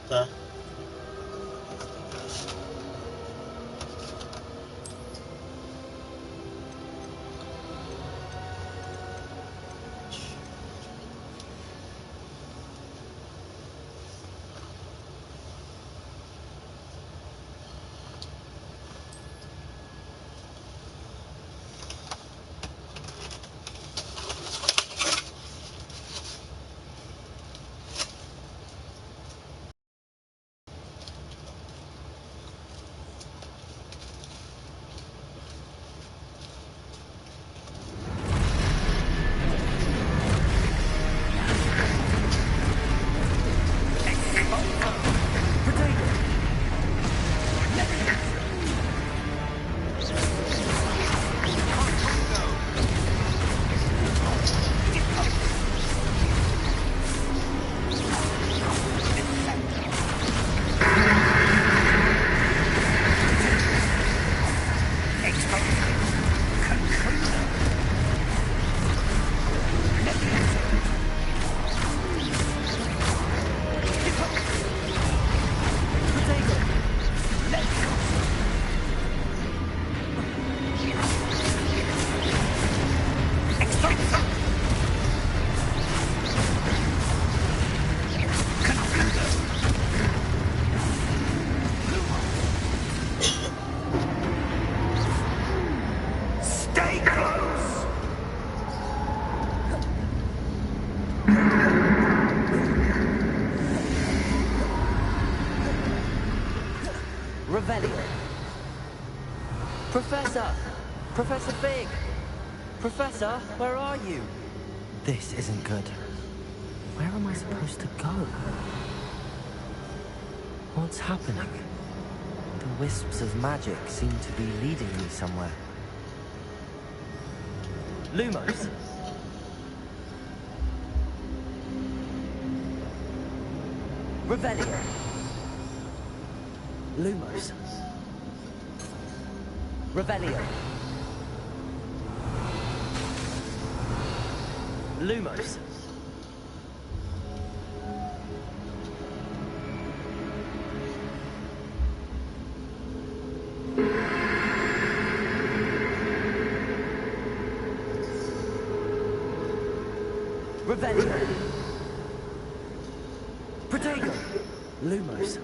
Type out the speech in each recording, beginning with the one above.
Tá. Professor! Professor Fig! Professor, where are you? This isn't good. Where am I supposed to go? What's happening? The wisps of magic seem to be leading me somewhere. Lumos! Revelio! Lumos! Revelio! Lumos! Revelio! Protego! Lumos!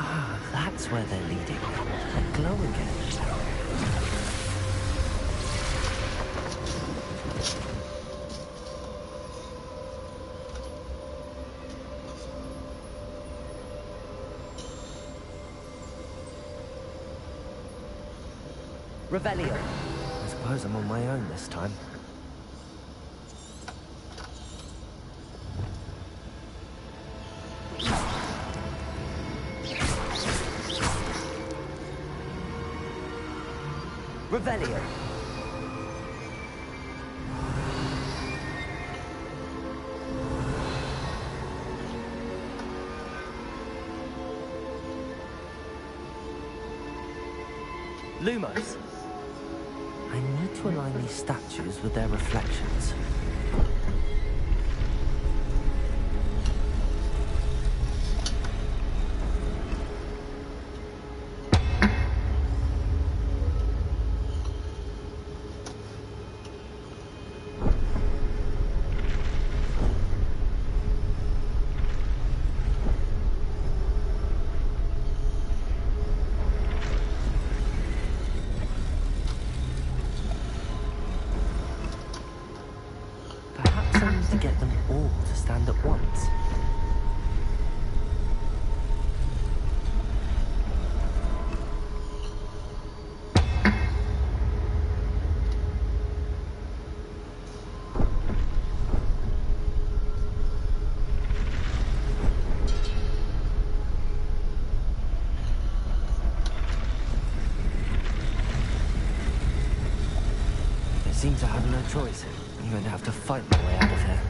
Ah, that's where they're leading. A glow again. Revelio. I suppose I'm on my own this time. Revelio. Lumos. I need to align these statues with their reflections. To get them all to stand at once. I seem to have no choice. I'm going to have to fight my way out of here.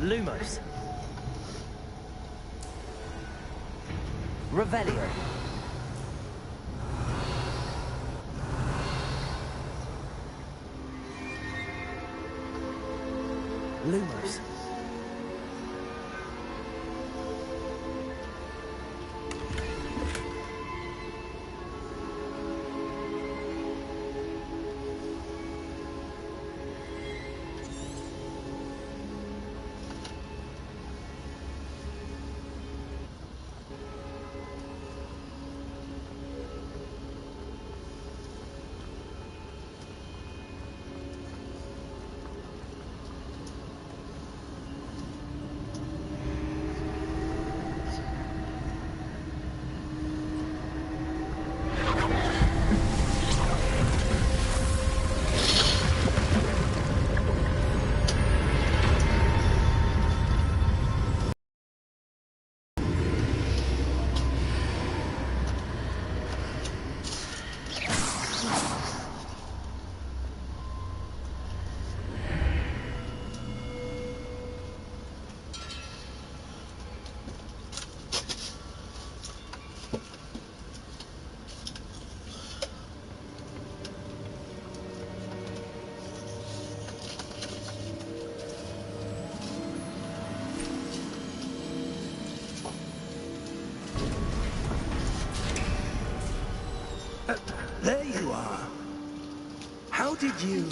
Lumos. Revelio. Lumos. There you are. How did you...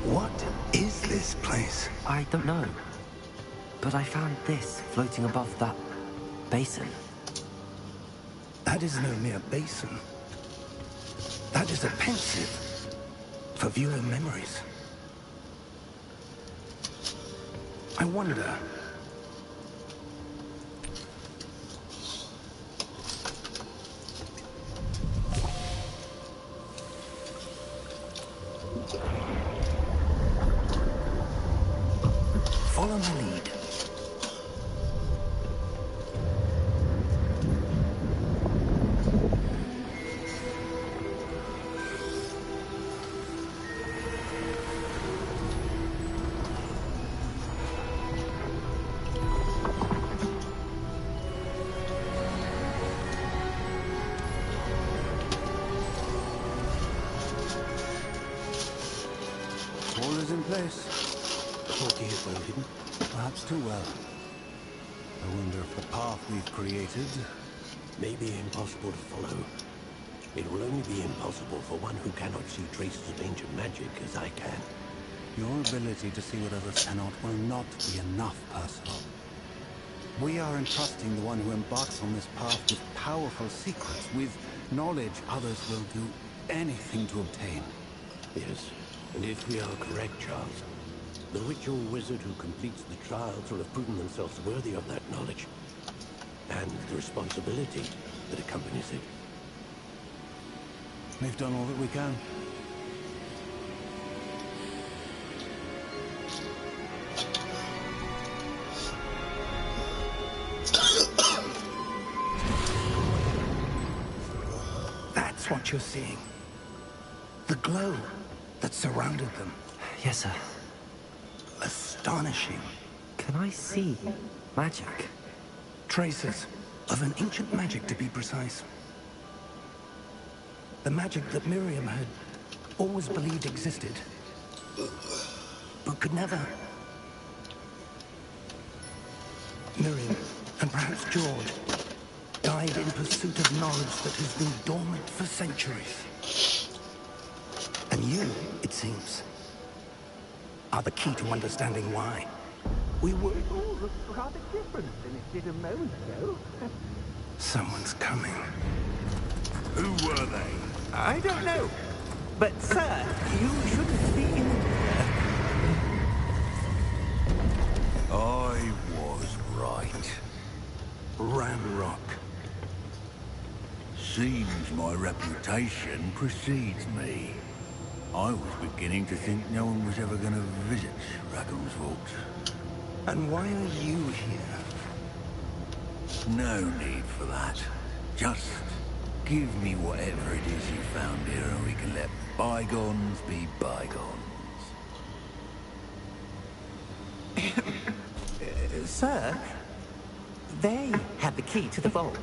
What is this place? I don't know. But I found this floating above that basin. That is no mere basin. That is a pensive for viewing memories. I wonder... Follow my lead. All is in place. The portkey is well hidden. Perhaps too well. I wonder if the path we've created may be impossible to follow. It will only be impossible for one who cannot see traces of ancient magic as I can. Your ability to see what others cannot will not be enough, Personal. We are entrusting the one who embarks on this path with powerful secrets, with knowledge others will do anything to obtain. Yes, and if we are correct, Charles, the ritual wizard who completes the trials will have proven themselves worthy of that knowledge, and the responsibility that accompanies it. We've done all that we can. That's what you're seeing. The glow that surrounded them. Yes, sir. Astonishing. Can I see magic? Traces of an ancient magic, to be precise. The magic that Miriam had always believed existed, but could never. Miriam, and perhaps George, died in pursuit of knowledge that has been dormant for centuries. And you, it seems, are the key to understanding why. We were... It all looks rather different than it did a moment ago. Someone's coming. Who were they? I don't know. But, sir, you shouldn't be in here. I was right. Ramrock. Seems my reputation precedes me. I was beginning to think no one was ever going to visit Rackham's Vault. And why are you here? No need for that. Just give me whatever it is you found here and we can let bygones be bygones. Sir, they had the key to the vault.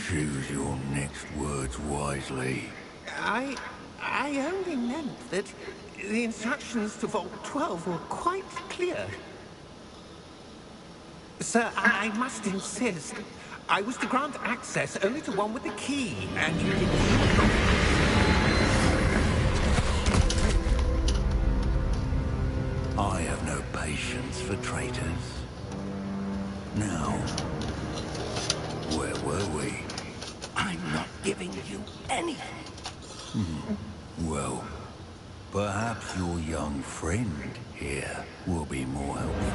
Choose your next words wisely. I only meant that the instructions to Vault 12 were quite clear. Sir, I must insist. I was to grant access only to one with the key, and you didn't. I have no patience for traitors. Now, where were we? I'm not giving you anything. Well, perhaps your young friend here will be more helpful.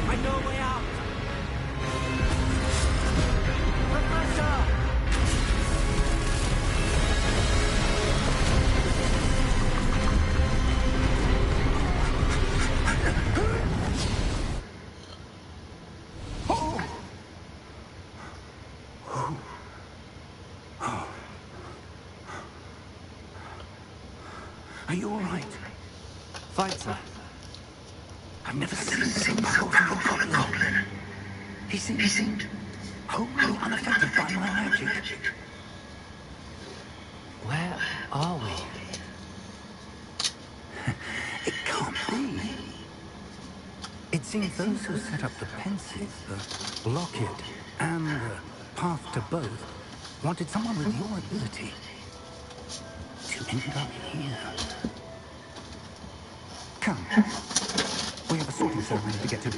I know a way out! Professor! Are you all right? Fine, sir. I've never seen so powerful a goblin. He seemed wholly unaffected by my magic. Where are we? It can't be. It seems those who set up the Pensive, the Locket, and the Path to Both wanted someone with your ability to end up here. Come. We have a sorting ceremony to get to.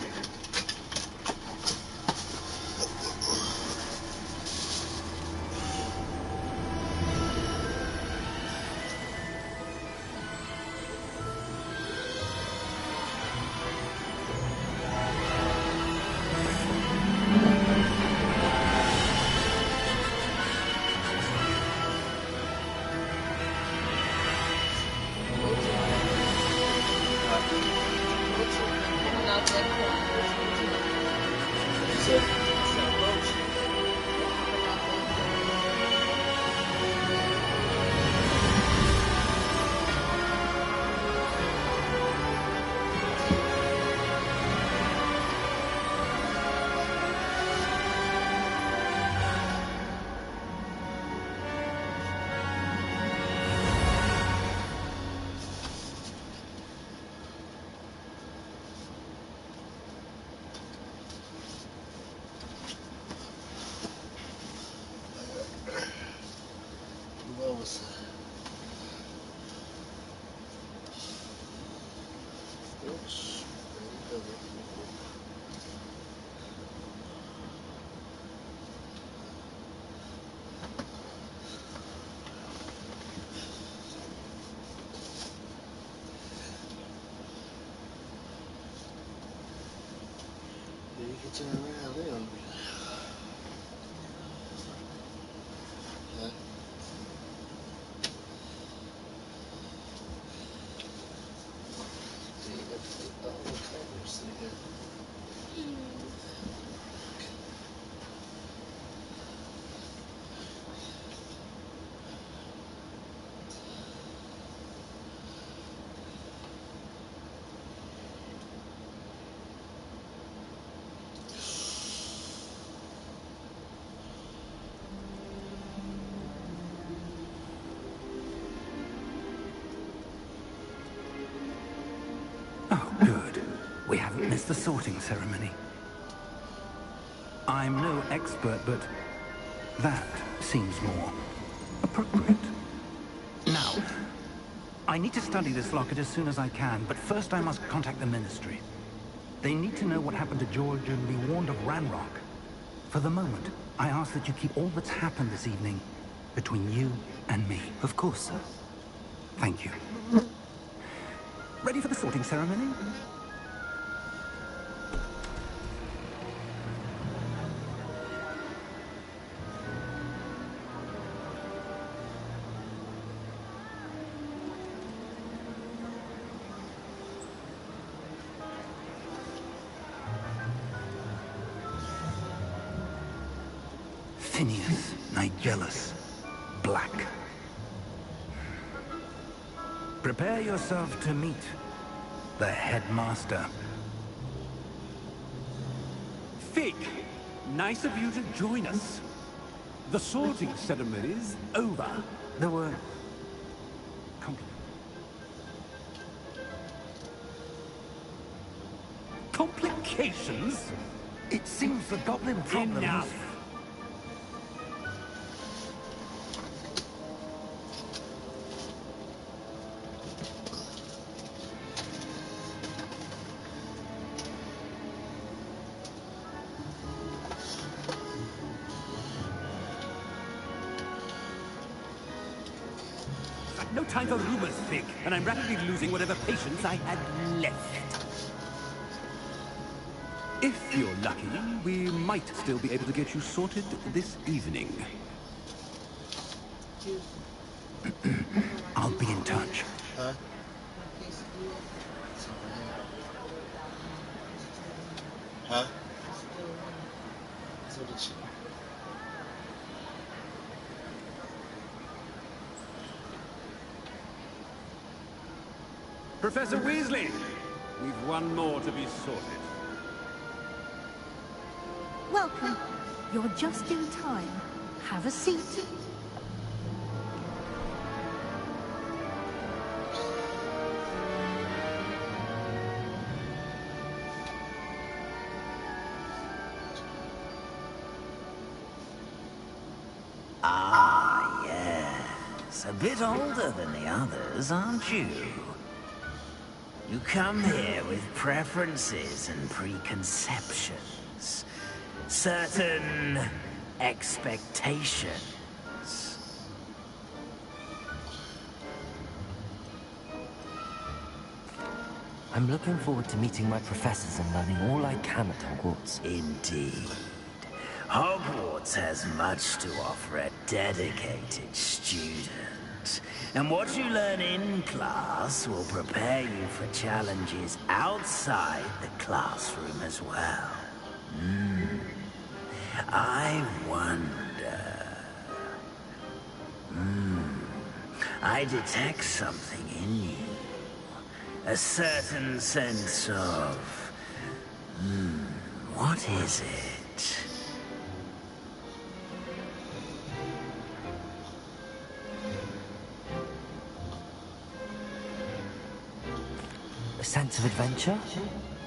Turn around, they don't be. Huh? See, you got the whole coverage, so you got. the sorting ceremony. I'm no expert, but that seems more appropriate. Now, I need to study this locket as soon as I can, but first I must contact the Ministry. They need to know what happened to George and be warned of Ranrock. For the moment, I ask that you keep all that's happened this evening between you and me. Of course, sir. Thank you. Ready for the sorting ceremony? Phineas Nigellus Black. Prepare yourself to meet the headmaster. Fig, nice of you to join us. The sorting ceremony's over. There were complications? It seems the goblin problems... Enough. No time for rumors, Fig, and I'm rapidly losing whatever patience I had left. If you're lucky, we might still be able to get you sorted this evening. I'll be in touch. Huh? Huh? So did she. Professor Weasley, we've one more to be sorted. Welcome. You're just in time. Have a seat. Ah, yes. A bit older than the others, aren't you? You come here with preferences and preconceptions. Certain expectations. I'm looking forward to meeting my professors and learning all I can at Hogwarts. Indeed. Hogwarts has much to offer a dedicated student. And what you learn in class will prepare you for challenges outside the classroom as well. I wonder... I detect something in you. A certain sense of... what is it? A sense of adventure?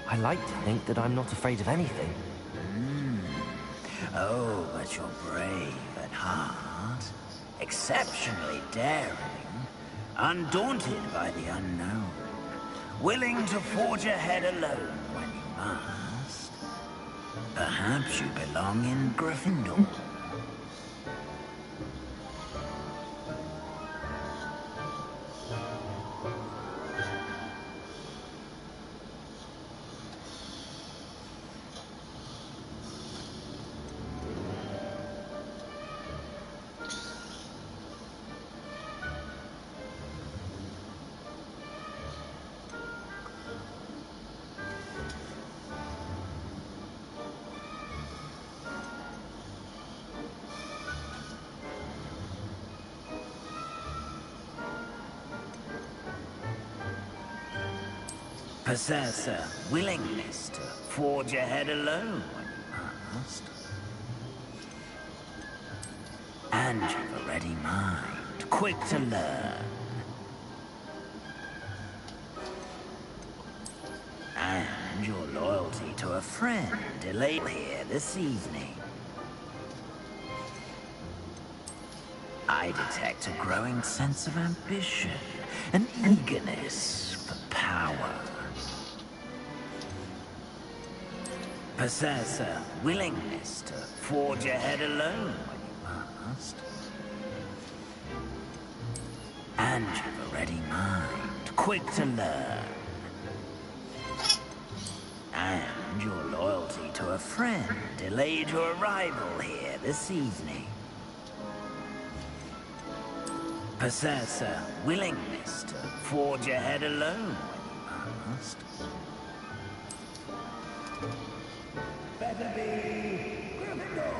I like to think that I'm not afraid of anything. Oh, but you're brave at heart. Exceptionally daring. Undaunted by the unknown. Willing to forge ahead alone when you must. Perhaps you belong in Gryffindor. Possess a willingness to forge ahead alone when you must. And you've a ready mind, quick to learn. And And your loyalty to a friend delayed here this evening. I detect a growing sense of ambition, an eagerness for power. Possess a willingness to forge ahead alone when you must. And you've a ready mind, quick to learn. And your loyalty to a friend delayed your arrival here this evening. Possess a willingness to forge ahead alone when you must. Better be Gryffindor.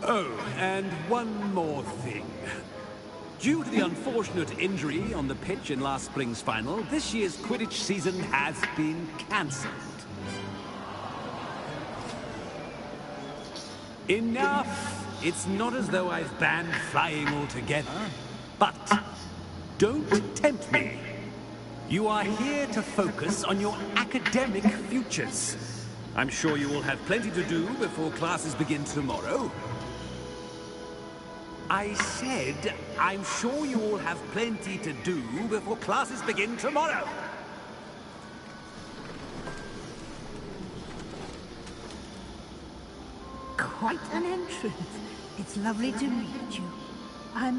Oh, and one more thing. Due to the unfortunate injury on the pitch in last spring's final, this year's Quidditch season has been cancelled. Enough! It's not as though I've banned flying altogether. But don't tempt me. You are here to focus on your academic futures. I'm sure you will have plenty to do before classes begin tomorrow. I said, I'm sure you all have plenty to do before classes begin tomorrow. Quite an entrance. It's lovely to meet you.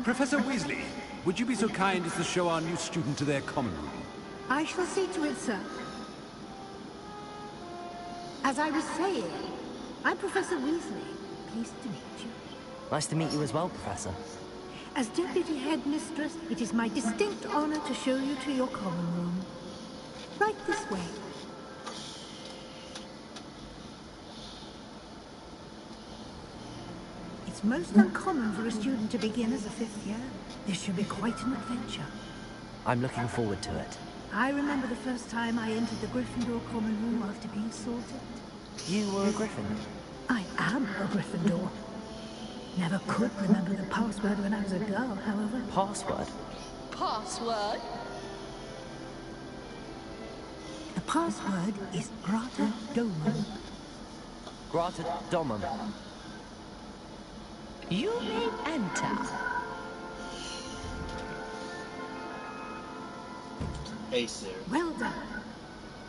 Professor Weasley, would you be so kind as to show our new student to their common room? I shall see to it, sir. As I was saying, I'm Professor Weasley. Pleased to meet you. Nice to meet you as well, Professor. As Deputy Headmistress, it is my distinct honor to show you to your common room. Right this way. It's most uncommon for a student to begin as a fifth year. This should be quite an adventure. I'm looking forward to it. I remember the first time I entered the Gryffindor common room after being sorted. You were a Griffin? I am a Gryffindor. Never could remember the password when I was a girl, however. Password? Password? The password is Grata Domum. Grata Domum. You may enter. Hey, Siri. Well done.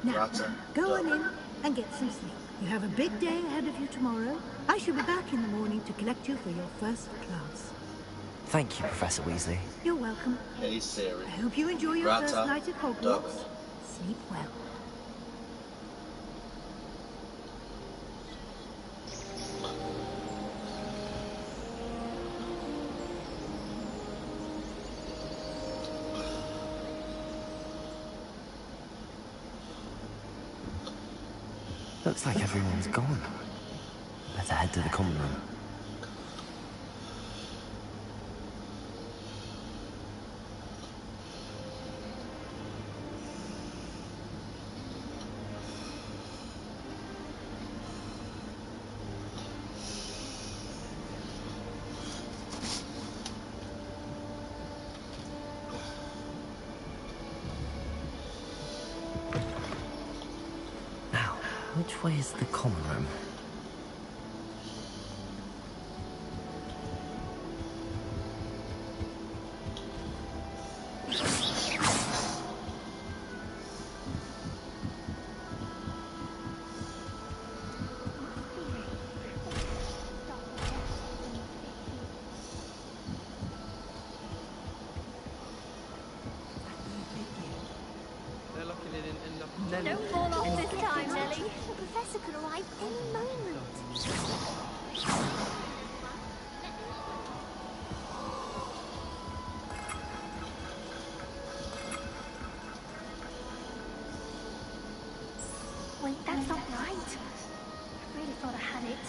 Now, Grata go on Domum. in and get some sleep. You have a big day ahead of you tomorrow. I shall be back in the morning to collect you for your first class. Thank you, Professor Weasley. You're welcome. Hey, Siri. I hope you enjoy your Grata first night at Hogwarts. Domum. Sleep well. Looks like everyone's gone. Better head to the common room. Which way is the common room? Don't fall off this time, Nelly. The professor could arrive any moment. Wait, that's not right. I really thought I had it.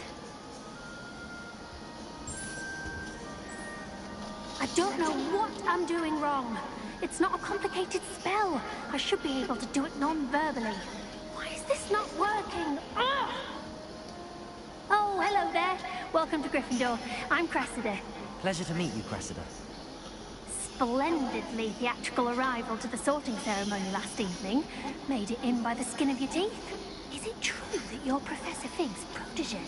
I don't know what I'm doing wrong. It's not a complicated spell. I should be able to do it non-verbally. Why is this not working? Ugh! Oh, hello there. Welcome to Gryffindor. I'm Cressida. Pleasure to meet you, Cressida. Splendidly theatrical arrival to the sorting ceremony last evening. Made it in by the skin of your teeth. Is it true that you're Professor Fig's protege?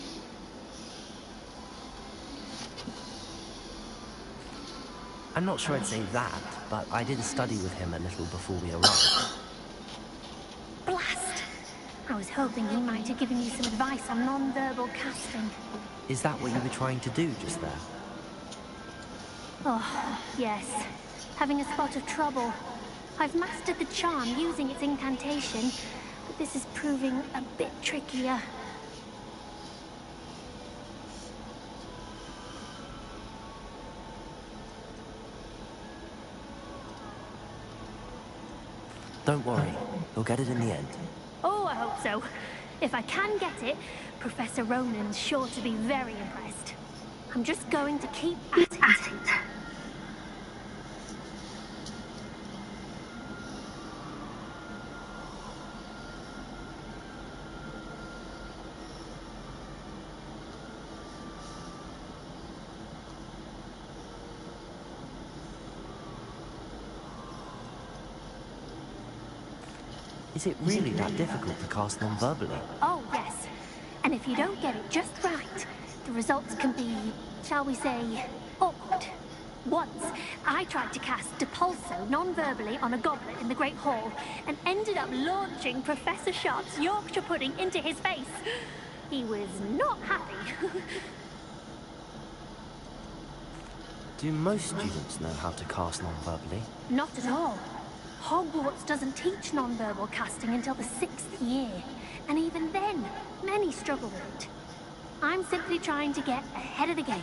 I'm not sure I'd say that, but I did study with him a little before we arrived. Blast! I was hoping he might have given you some advice on non-verbal casting. Is that what you were trying to do just there? Oh, yes. Having a spot of trouble. I've mastered the charm using its incantation, but this is proving a bit trickier. Don't worry, you'll get it in the end. Oh, I hope so. If I can get it, Professor Ronan's sure to be very impressed. I'm just going to keep at it. Is it really that difficult to cast non-verbally? Oh, yes. And if you don't get it just right, the results can be, shall we say, awkward. Once, I tried to cast Depulso non-verbally on a goblet in the Great Hall and ended up launching Professor Sharp's Yorkshire pudding into his face. He was not happy. Do most students know how to cast non-verbally? Not at all. Hogwarts doesn't teach non-verbal casting until the 6th year. And even then, many struggle with it. I'm simply trying to get ahead of the game.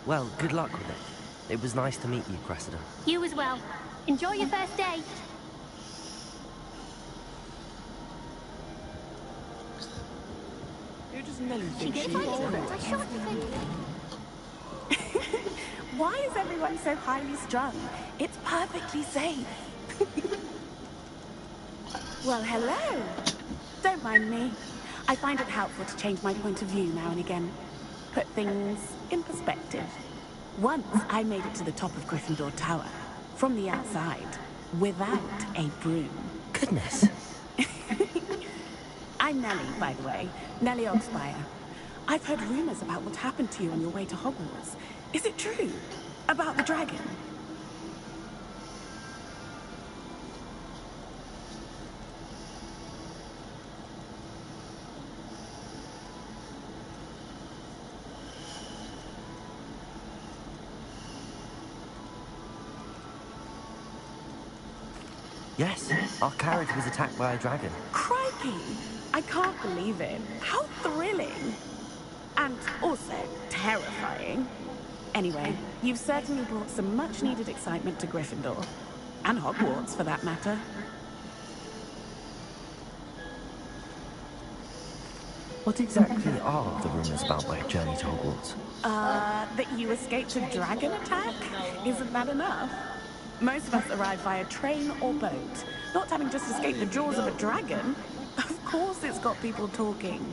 Well, good luck with it. It was nice to meet you, Cressida. You as well. Enjoy your first day. Who does Nelly think She she gets is? I shot you. Why is everyone so highly strung? It's perfectly safe. Well, hello. Don't mind me. I find it helpful to change my point of view now and again. Put things in perspective. Once I made it to the top of Gryffindor Tower, from the outside, without a broom. Goodness. I'm Nellie, by the way. Nellie Oxfire. I've heard rumors about what happened to you on your way to Hogwarts. Is it true? About the dragon? Yes, our carriage was attacked by a dragon. Crikey! I can't believe it. How thrilling! And also terrifying. Anyway, you've certainly brought some much-needed excitement to Gryffindor. And Hogwarts, for that matter. What exactly are the rumors about my journey to Hogwarts? That you escaped a dragon attack? Isn't that enough? Most of us arrive via train or boat, not having just escaped the jaws of a dragon. Of course it's got people talking.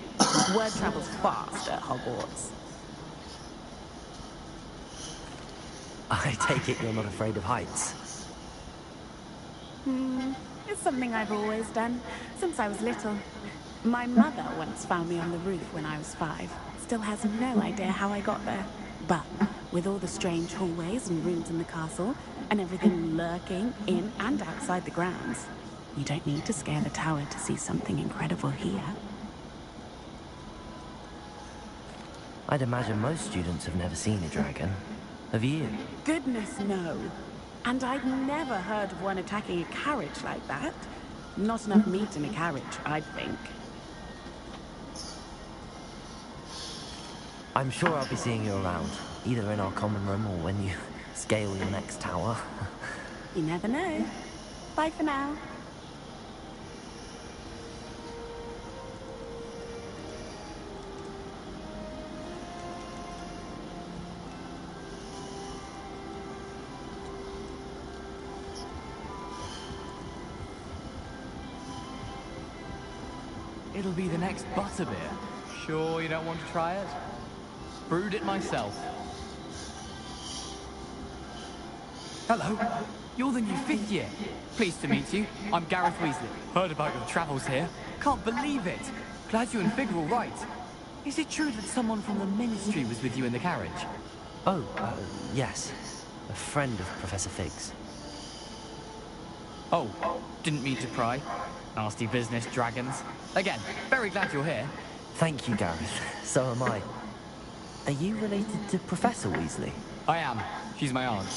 Word travels fast at Hogwarts. I take it you're not afraid of heights. It's something I've always done, since I was little. My mother once found me on the roof when I was 5. Still has no idea how I got there. But with all the strange hallways and rooms in the castle, and everything lurking in and outside the grounds, you don't need to scale a tower to see something incredible here. I'd imagine most students have never seen a dragon. Have you? Goodness, no. And I'd never heard of one attacking a carriage like that. Not enough meat in a carriage, I'd think. I'm sure I'll be seeing you around, either in our common room or when you scale your next tower. You never know. Bye for now. It'll be the next butterbeer. Sure you don't want to try it? Brewed it myself. Hello. You're the new 5th year. Pleased to meet you. I'm Gareth Weasley. Heard about your travels here. Can't believe it. Glad you and Fig are all right. Is it true that someone from the Ministry was with you in the carriage? Oh, yes. A friend of Professor Fig's. Oh, didn't mean to pry. Nasty business, dragons. Again, very glad you're here. Thank you, Gareth. So am I. Are you related to Professor Weasley? I am. She's my aunt.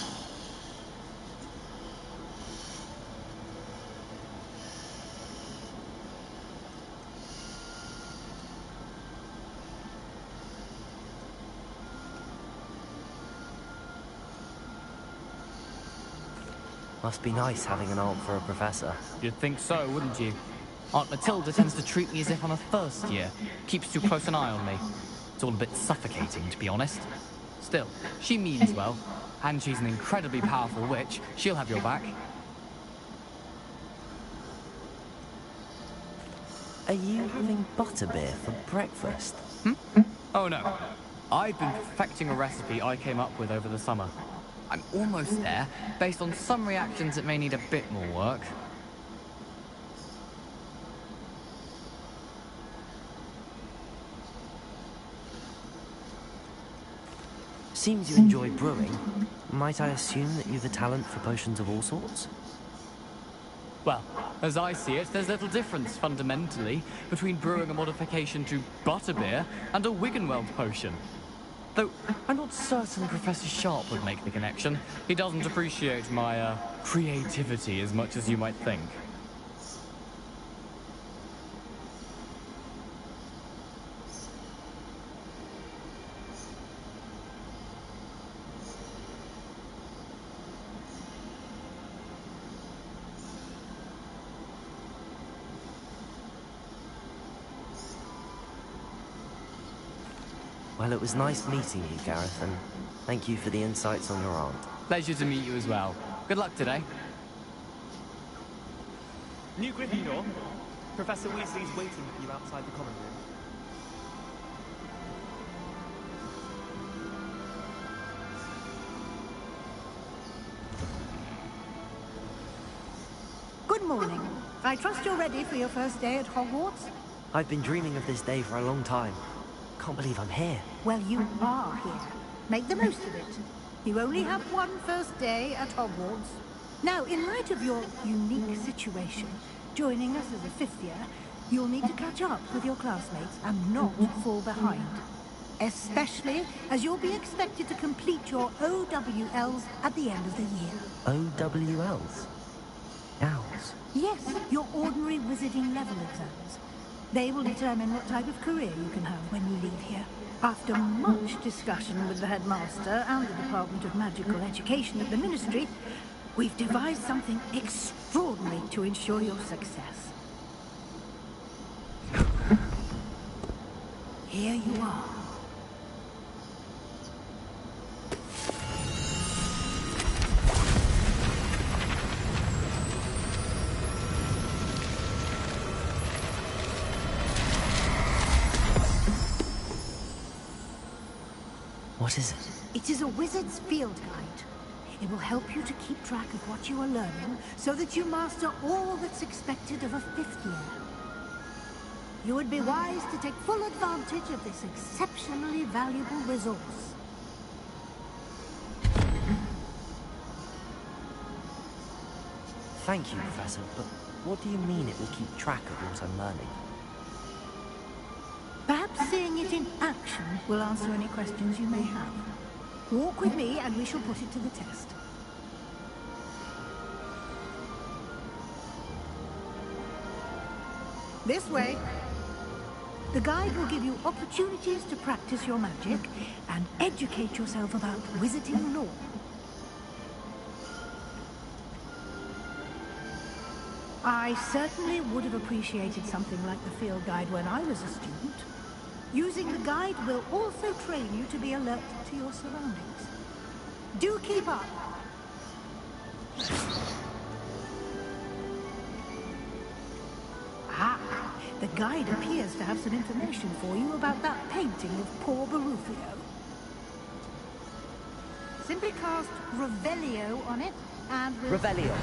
Must be nice having an aunt for a professor. You'd think so, wouldn't you? Aunt Matilda tends to treat me as if I'm a first year. Keeps too close an eye on me. It's all a bit suffocating, to be honest. Still, she means well. And she's an incredibly powerful witch. She'll have your back. Are you having butterbeer for breakfast? Oh no. I've been perfecting a recipe I came up with over the summer. I'm almost there. Based on some reactions, it may need a bit more work. Seems you enjoy brewing. Might I assume that you've a talent for potions of all sorts? Well, as I see it, there's little difference, fundamentally, between brewing a modification to butterbeer and a Wiggenweld potion. Though, I'm not certain Professor Sharp would make the connection. He doesn't appreciate my, creativity as much as you might think. Well, it was nice meeting you, Gareth, and thank you for the insights on your aunt. Pleasure to meet you as well. Good luck today. New Gryffindor. Professor Weasley's waiting for you outside the common room. Good morning. I trust you're ready for your first day at Hogwarts? I've been dreaming of this day for a long time. Can't believe I'm here. Well, you are here. Make the most of it. You only have one first day at Hogwarts. Now, in light of your unique situation, joining us as a 5th year, you'll need to catch up with your classmates and not fall behind. Especially as you'll be expected to complete your OWLs at the end of the year. OWLs? Owls? Yes, your ordinary wizarding level exams. They will determine what type of career you can have when you leave here. After much discussion with the headmaster and the Department of Magical Education at the Ministry, we've devised something extraordinary to ensure your success. Here you are. What is it? It is a wizard's field guide. It will help you to keep track of what you are learning so that you master all that's expected of a 5th year. You would be wise to take full advantage of this exceptionally valuable resource. Thank you, Professor, but what do you mean it will keep track of what I'm learning? Perhaps seeing it in action will answer any questions you may have. Walk with me and we shall put it to the test. This way. The guide will give you opportunities to practice your magic and educate yourself about wizarding lore. I certainly would have appreciated something like the field guide when I was a student. Using the guide will also train you to be alert to your surroundings. Do keep up! Ah, The guide appears to have some information for you about that painting of poor Barufio. Simply cast Revelio on it, and we'll... Revelio.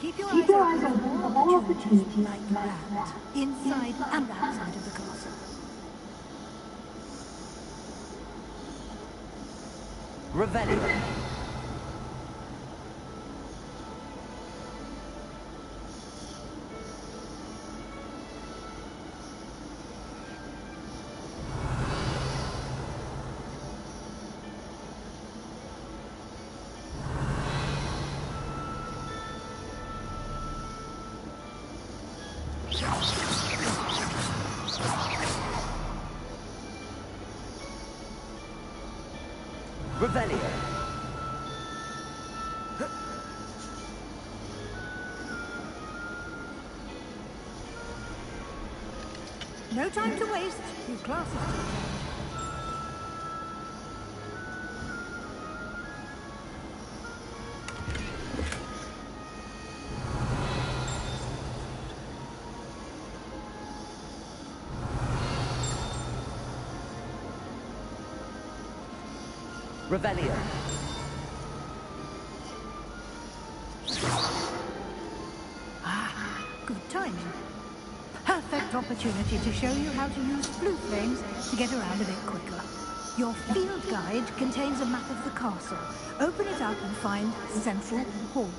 Keep your eyes open for all opportunities like that, inside and outside of the castle. Revelio. Revelio. No time to waste. You've classes to attend. Revelio. Ah, good timing. Perfect opportunity to show you how to use blue flames to get around a bit quicker. Your field guide contains a map of the castle. Open it up and find Central Hall.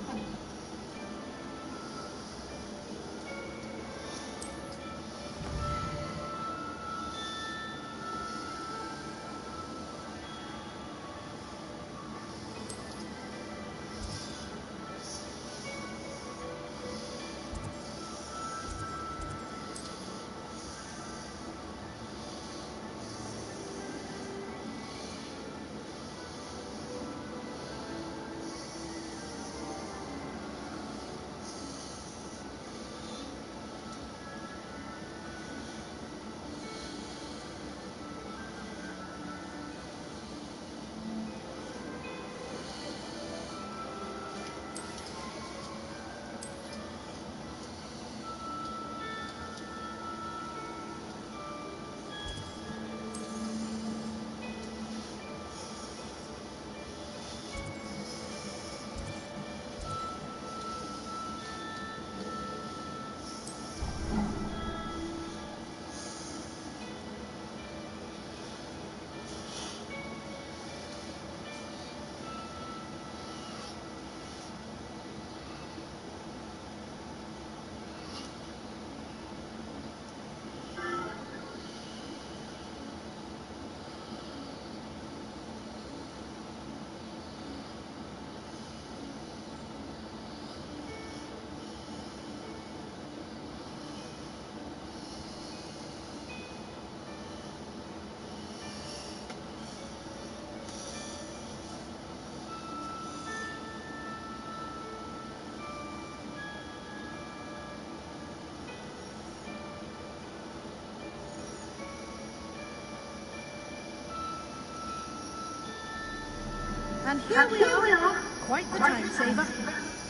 And here we are. Quite the time saver.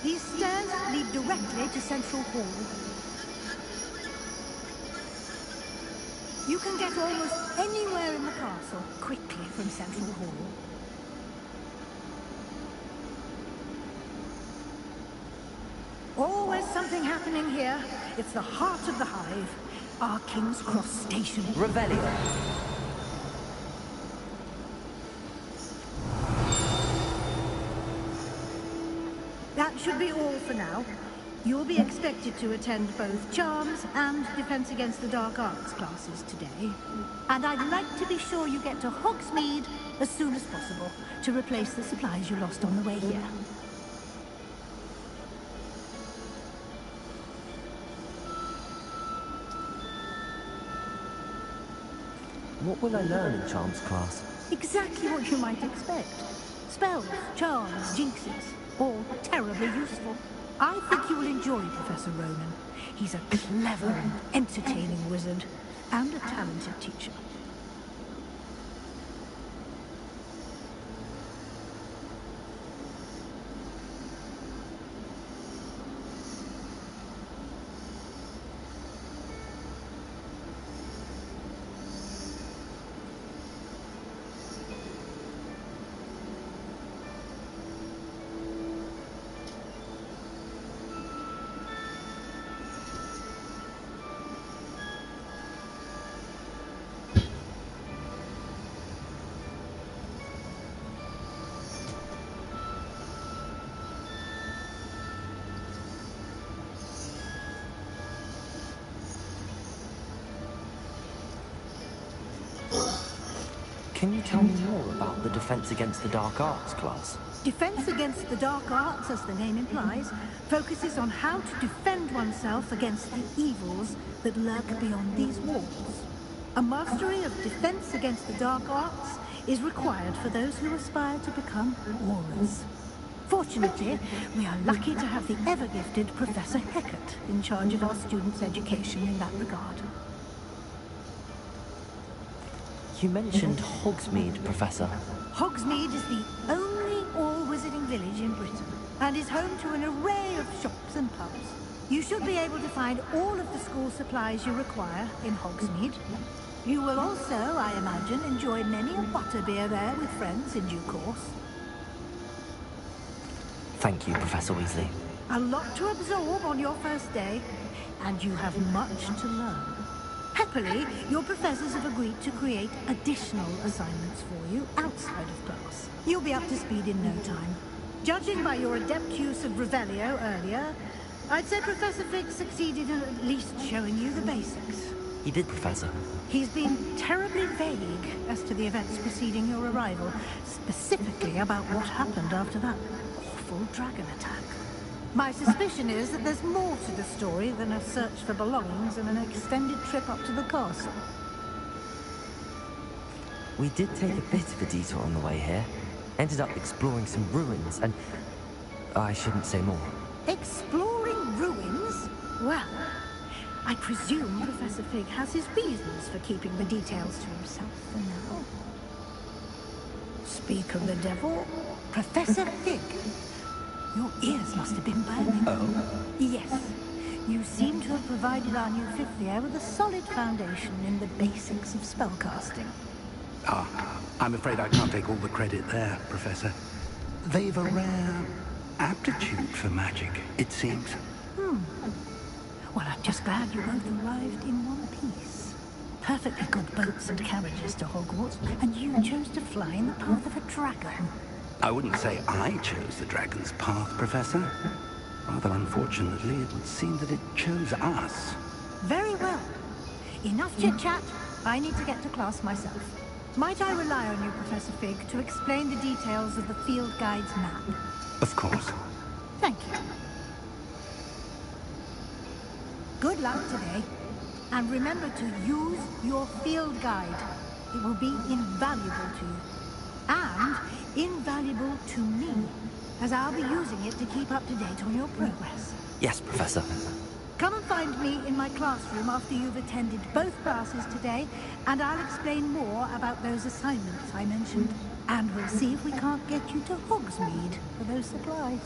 These stairs lead directly to Central Hall. You can get almost anywhere in the castle quickly from Central Hall. Always something happening here. It's the heart of the hive. Our King's Cross Station. Revelio. That should be all for now. You'll be expected to attend both Charms and Defense Against the Dark Arts classes today. And I'd like to be sure you get to Hogsmeade as soon as possible to replace the supplies you lost on the way here. What will I learn in Charms class? Exactly what you might expect. Spells, charms, jinxes, all terribly useful. I think you will enjoy Professor Ronan. He's a clever and entertaining wizard, and a talented teacher. Can you tell me more about the Defense Against the Dark Arts class? Defense Against the Dark Arts, as the name implies, focuses on how to defend oneself against the evils that lurk beyond these walls. A mastery of Defense Against the Dark Arts is required for those who aspire to become aurors. Fortunately, we are lucky to have the ever-gifted Professor Hecat in charge of our students' education in that regard. You mentioned Hogsmeade, Professor. Hogsmeade is the only all-wizarding village in Britain and is home to an array of shops and pubs. You should be able to find all of the school supplies you require in Hogsmeade. You will also, I imagine, enjoy many a butterbeer there with friends in due course. Thank you, Professor Weasley. A lot to absorb on your first day, and you have much to learn. Happily, your professors have agreed to create additional assignments for you outside of class. You'll be up to speed in no time. Judging by your adept use of Revelio earlier, I'd say Professor Fig succeeded in at least showing you the basics. He did, Professor. He's been terribly vague as to the events preceding your arrival, specifically about what happened after that awful dragon attack. My suspicion is that there's more to the story than a search for belongings and an extended trip up to the castle. We did take a bit of a detour on the way here. Ended up exploring some ruins and... I shouldn't say more. Exploring ruins? Well, I presume Professor Fig has his reasons for keeping the details to himself for now. Speak of the devil, Professor Fig. Your ears must have been burning. Oh? Yes. You seem to have provided our new fifth year with a solid foundation in the basics of spellcasting. Ah, I'm afraid I can't take all the credit there, Professor. They've a rare aptitude for magic, it seems. Well, I'm just glad you both arrived in one piece. Perfectly good boats and carriages to Hogwarts, and you chose to fly in the path of a dragon. I wouldn't say I chose the dragon's path, Professor. Rather unfortunately, it would seem that it chose us. Very well. Enough chit-chat. I need to get to class myself. Might I rely on you, Professor Fig, to explain the details of the field guide's map? Of course. Thank you. Good luck today. And remember to use your field guide. It will be invaluable to you. And invaluable to me, as I'll be using it to keep up to date on your progress. Yes, Professor. Come and find me in my classroom after you've attended both classes today, and I'll explain more about those assignments I mentioned. And we'll see if we can't get you to Hogsmeade for those supplies.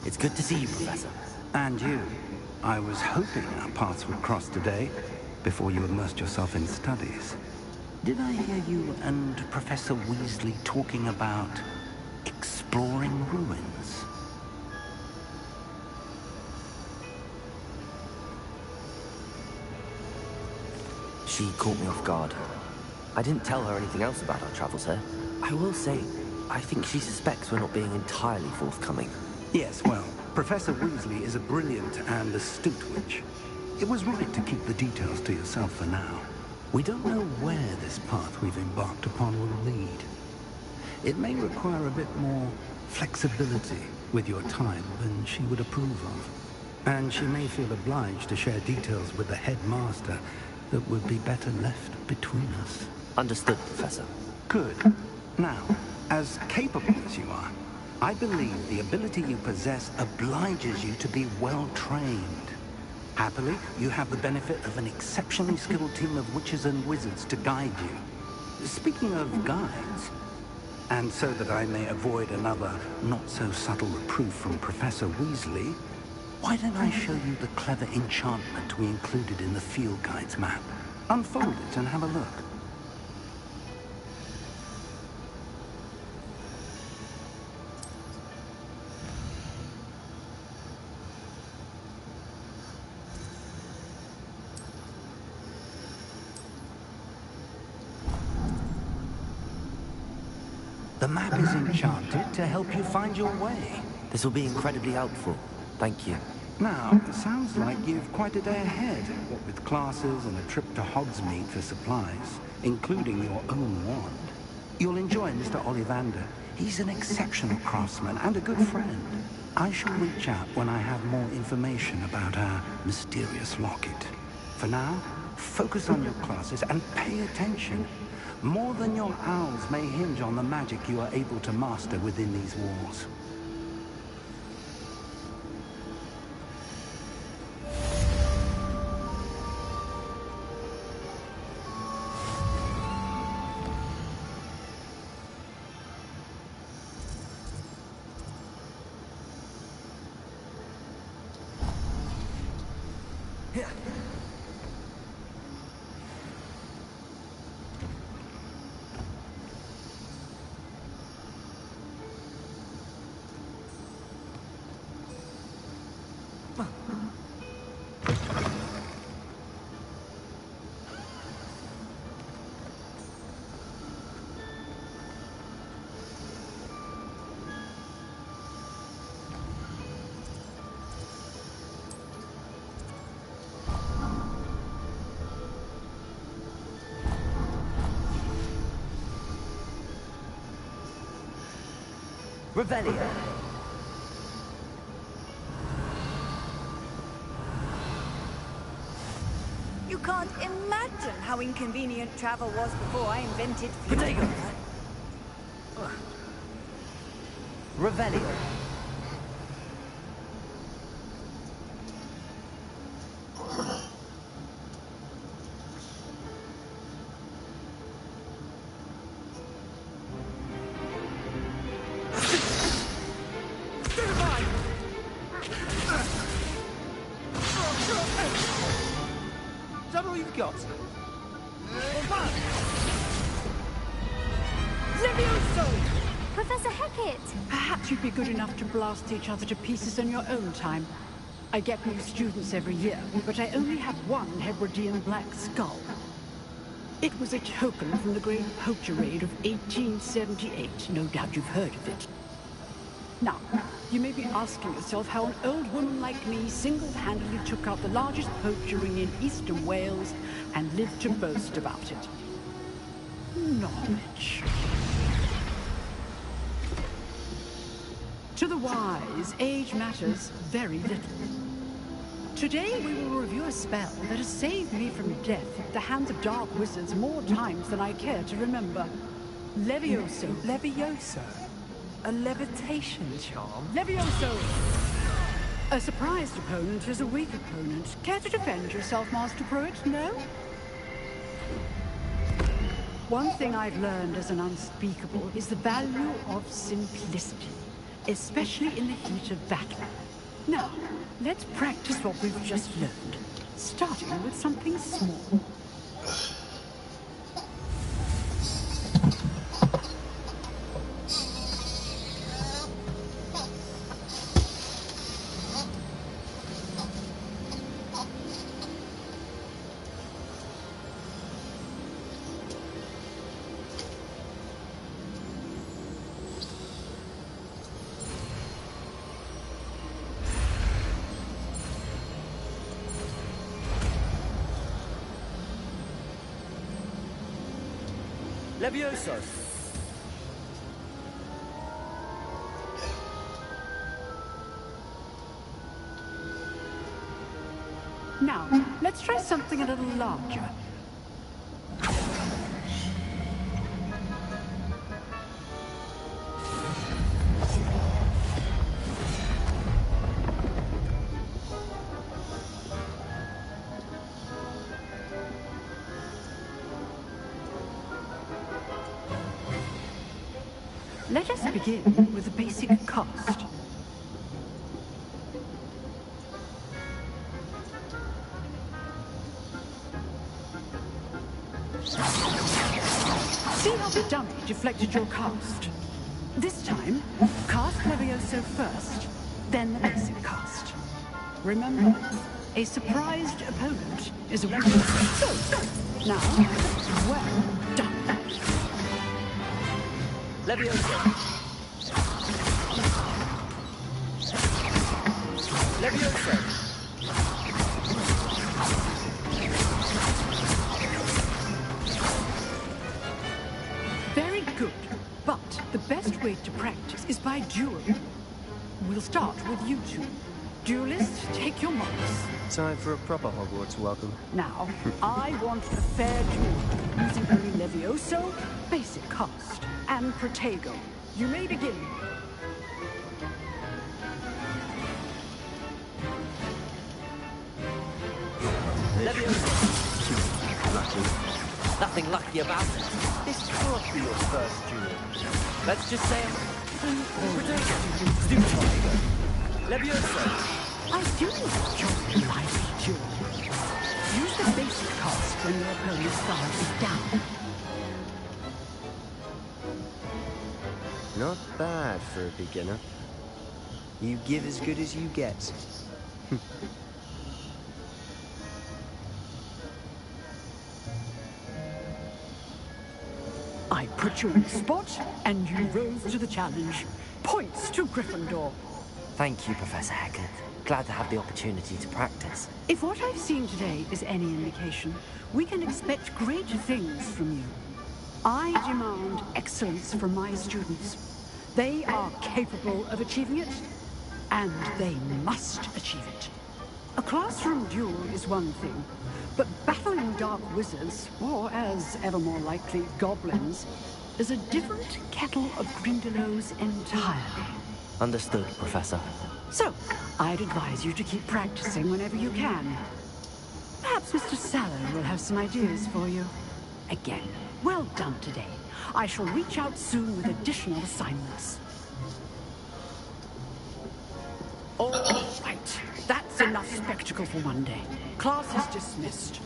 It's good to see you, Professor. And you. I was hoping our paths would cross today, before you immersed yourself in studies. Did I hear you and Professor Weasley talking about exploring ruins? She caught me off guard. I didn't tell her anything else about our travels here. I will say, I think she suspects we're not being entirely forthcoming. Yes, well, Professor Weasley is a brilliant and astute witch. It was right to keep the details to yourself for now. We don't know where this path we've embarked upon will lead. It may require a bit more flexibility with your time than she would approve of. And she may feel obliged to share details with the headmaster that would be better left between us. Understood, Professor. Good. Now, as capable as you are, I believe the ability you possess obliges you to be well-trained. Happily, you have the benefit of an exceptionally skilled team of witches and wizards to guide you. Speaking of guides, and so that I may avoid another not-so-subtle reproof from Professor Weasley, Why don't I show you the clever enchantment we included in the field guide's map? Unfold it and have a look. The map is enchanted to help you find your way. This will be incredibly helpful. Thank you. Now, it sounds like you've quite a day ahead, what with classes and a trip to Hogsmeade for supplies, including your own wand. You'll enjoy Mr. Ollivander. He's an exceptional craftsman and a good friend. I shall reach out when I have more information about our mysterious locket. For now, focus on your classes and pay attention. More than your owls may hinge on the magic you are able to master within these walls. Revelio. You can't imagine how inconvenient travel was before I invented fuel. Protego. Revelio. Is that all you've got? Levioso! Professor Hecat! Perhaps you'd be good enough to blast each other to pieces in your own time. I get new students every year, but I only have one Hebridean black skull. It was a token from the Great Poacher Raid of 1878. No doubt you've heard of it. Now, you may be asking yourself how an old woman like me single-handedly took out the largest poacher ring in eastern Wales and lived to boast about it. Knowledge. To the wise, age matters very little. Today we will review a spell that has saved me from death at the hands of dark wizards more times than I care to remember. Levioso. Levioso? A levitation charm? Levioso! A surprised opponent is a weak opponent. Care to defend yourself, Master Pruitt? No? One thing I've learned as an unspeakable is the value of simplicity, especially in the heat of battle. Now, let's practice what we've just learned, starting with something small. Levioso. Now, let's try something a little larger. Let us begin with a basic cast. deflected your cast. This time, cast Levioso first, then the basic cast. Remember, a surprised opponent is a weakness. So, now, well done. Levioso. Levioso. Very good, but the best way to practice is by duel. We'll start with you two. Duelists, take your marks. Time for a proper Hogwarts welcome. Now, I want a fair duel, using only Levioso, basic cast, and Protego. You may begin. Nothing lucky about it. This can't be your first duel. Let's just say Levioso. I do enjoy lively duel. Use the basic cast when your opponent's guard is down. Not bad for a beginner. You give as good as you get. I put you in the spot, and you rose to the challenge. Points to Gryffindor. Thank you, Professor Hecat. Glad to have the opportunity to practice. If what I've seen today is any indication, we can expect great things from you. I demand excellence from my students. They are capable of achieving it, and they must achieve it. A classroom duel is one thing, but battling dark wizards, or as ever more likely, goblins, is a different kettle of Grindylows entirely. Understood, Professor. So, I'd advise you to keep practicing whenever you can. Perhaps Mr. Sallow will have some ideas for you. Again, well done today. I shall reach out soon with additional assignments. All right. That's enough spectacle for one day. Class is dismissed.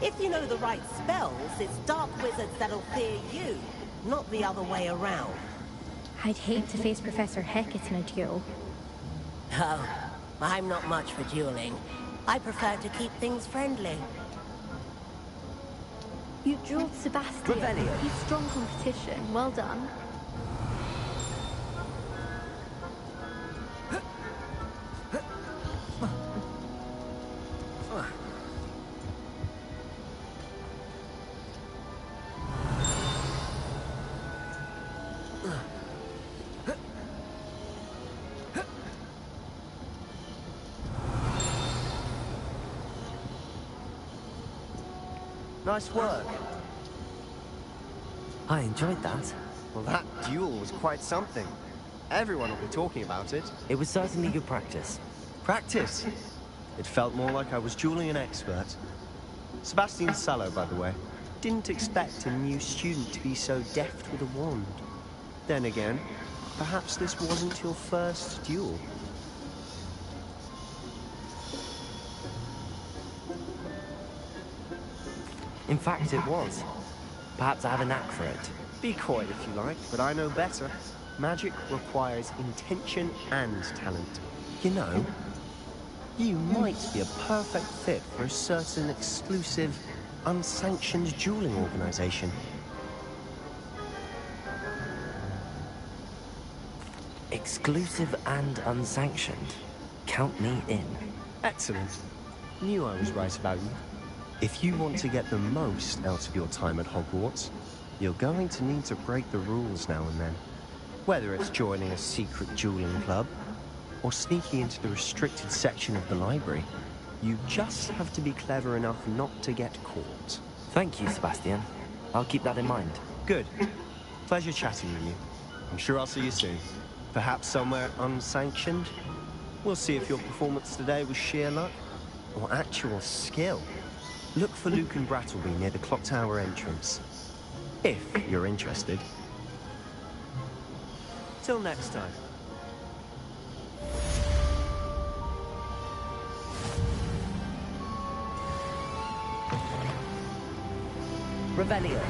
If you know the right spells, it's dark wizards that'll fear you, not the other way around. I'd hate to face Professor Hecat in a duel. Oh, I'm not much for dueling. I prefer to keep things friendly. You dueled Sebastian. Revelio. He's strong competition. Well done. Nice work. I enjoyed that. Well, that duel was quite something. Everyone will be talking about it. It was certainly good practice. Practice? It felt more like I was dueling an expert. Sebastian Sallow, by the way. Didn't expect a new student to be so deft with a wand. Then again, perhaps this wasn't your first duel. In fact, it was. Perhaps I have a knack for it. Be coy if you like, but I know better. Magic requires intention and talent. You know, you might be a perfect fit for a certain exclusive, unsanctioned dueling organization. Exclusive and unsanctioned. Count me in. Excellent. Knew I was right about you. If you want to get the most out of your time at Hogwarts, you're going to need to break the rules now and then. Whether it's joining a secret dueling club, or sneaking into the restricted section of the library, you just have to be clever enough not to get caught. Thank you, Sebastian. I'll keep that in mind. Good. Pleasure chatting with you. I'm sure I'll see you soon. Perhaps somewhere unsanctioned? We'll see if your performance today was sheer luck, or actual skill. Look for Luke and Brattleby near the clock tower entrance. If you're interested. Till next time. Revelio.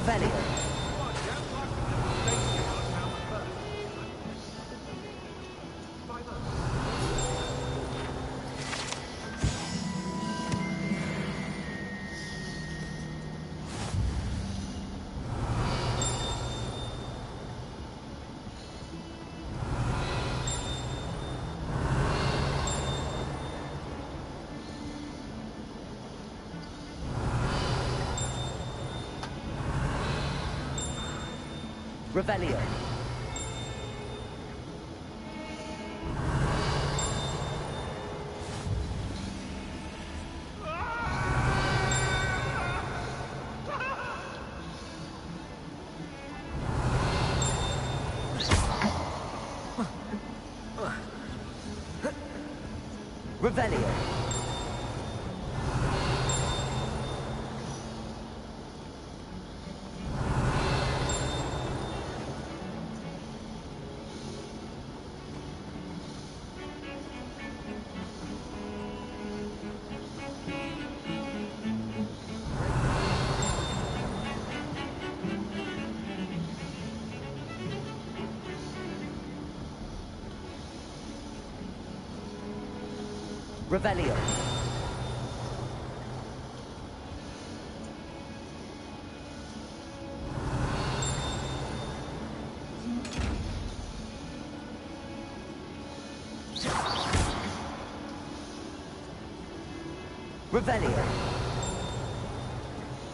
Revelio. Revelio. Revelio. Revelio.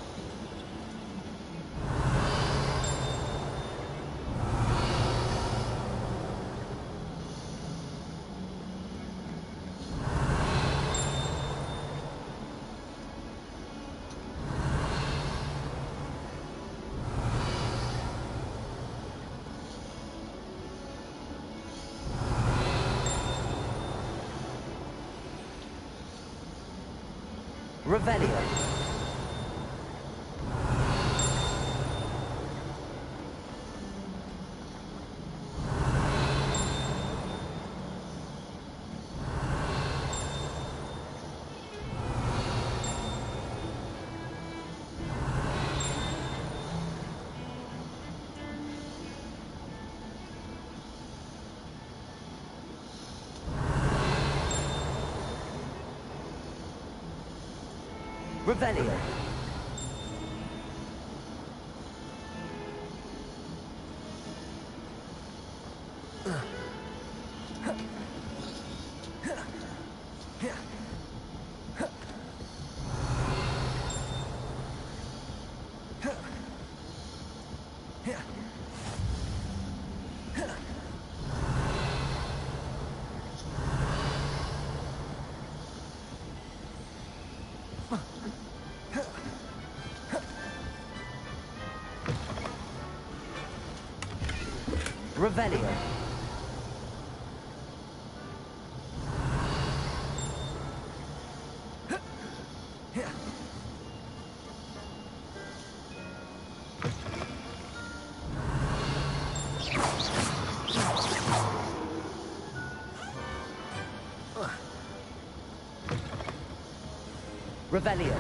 Revelio. Revelio. Revelio. Revelio. Revelio.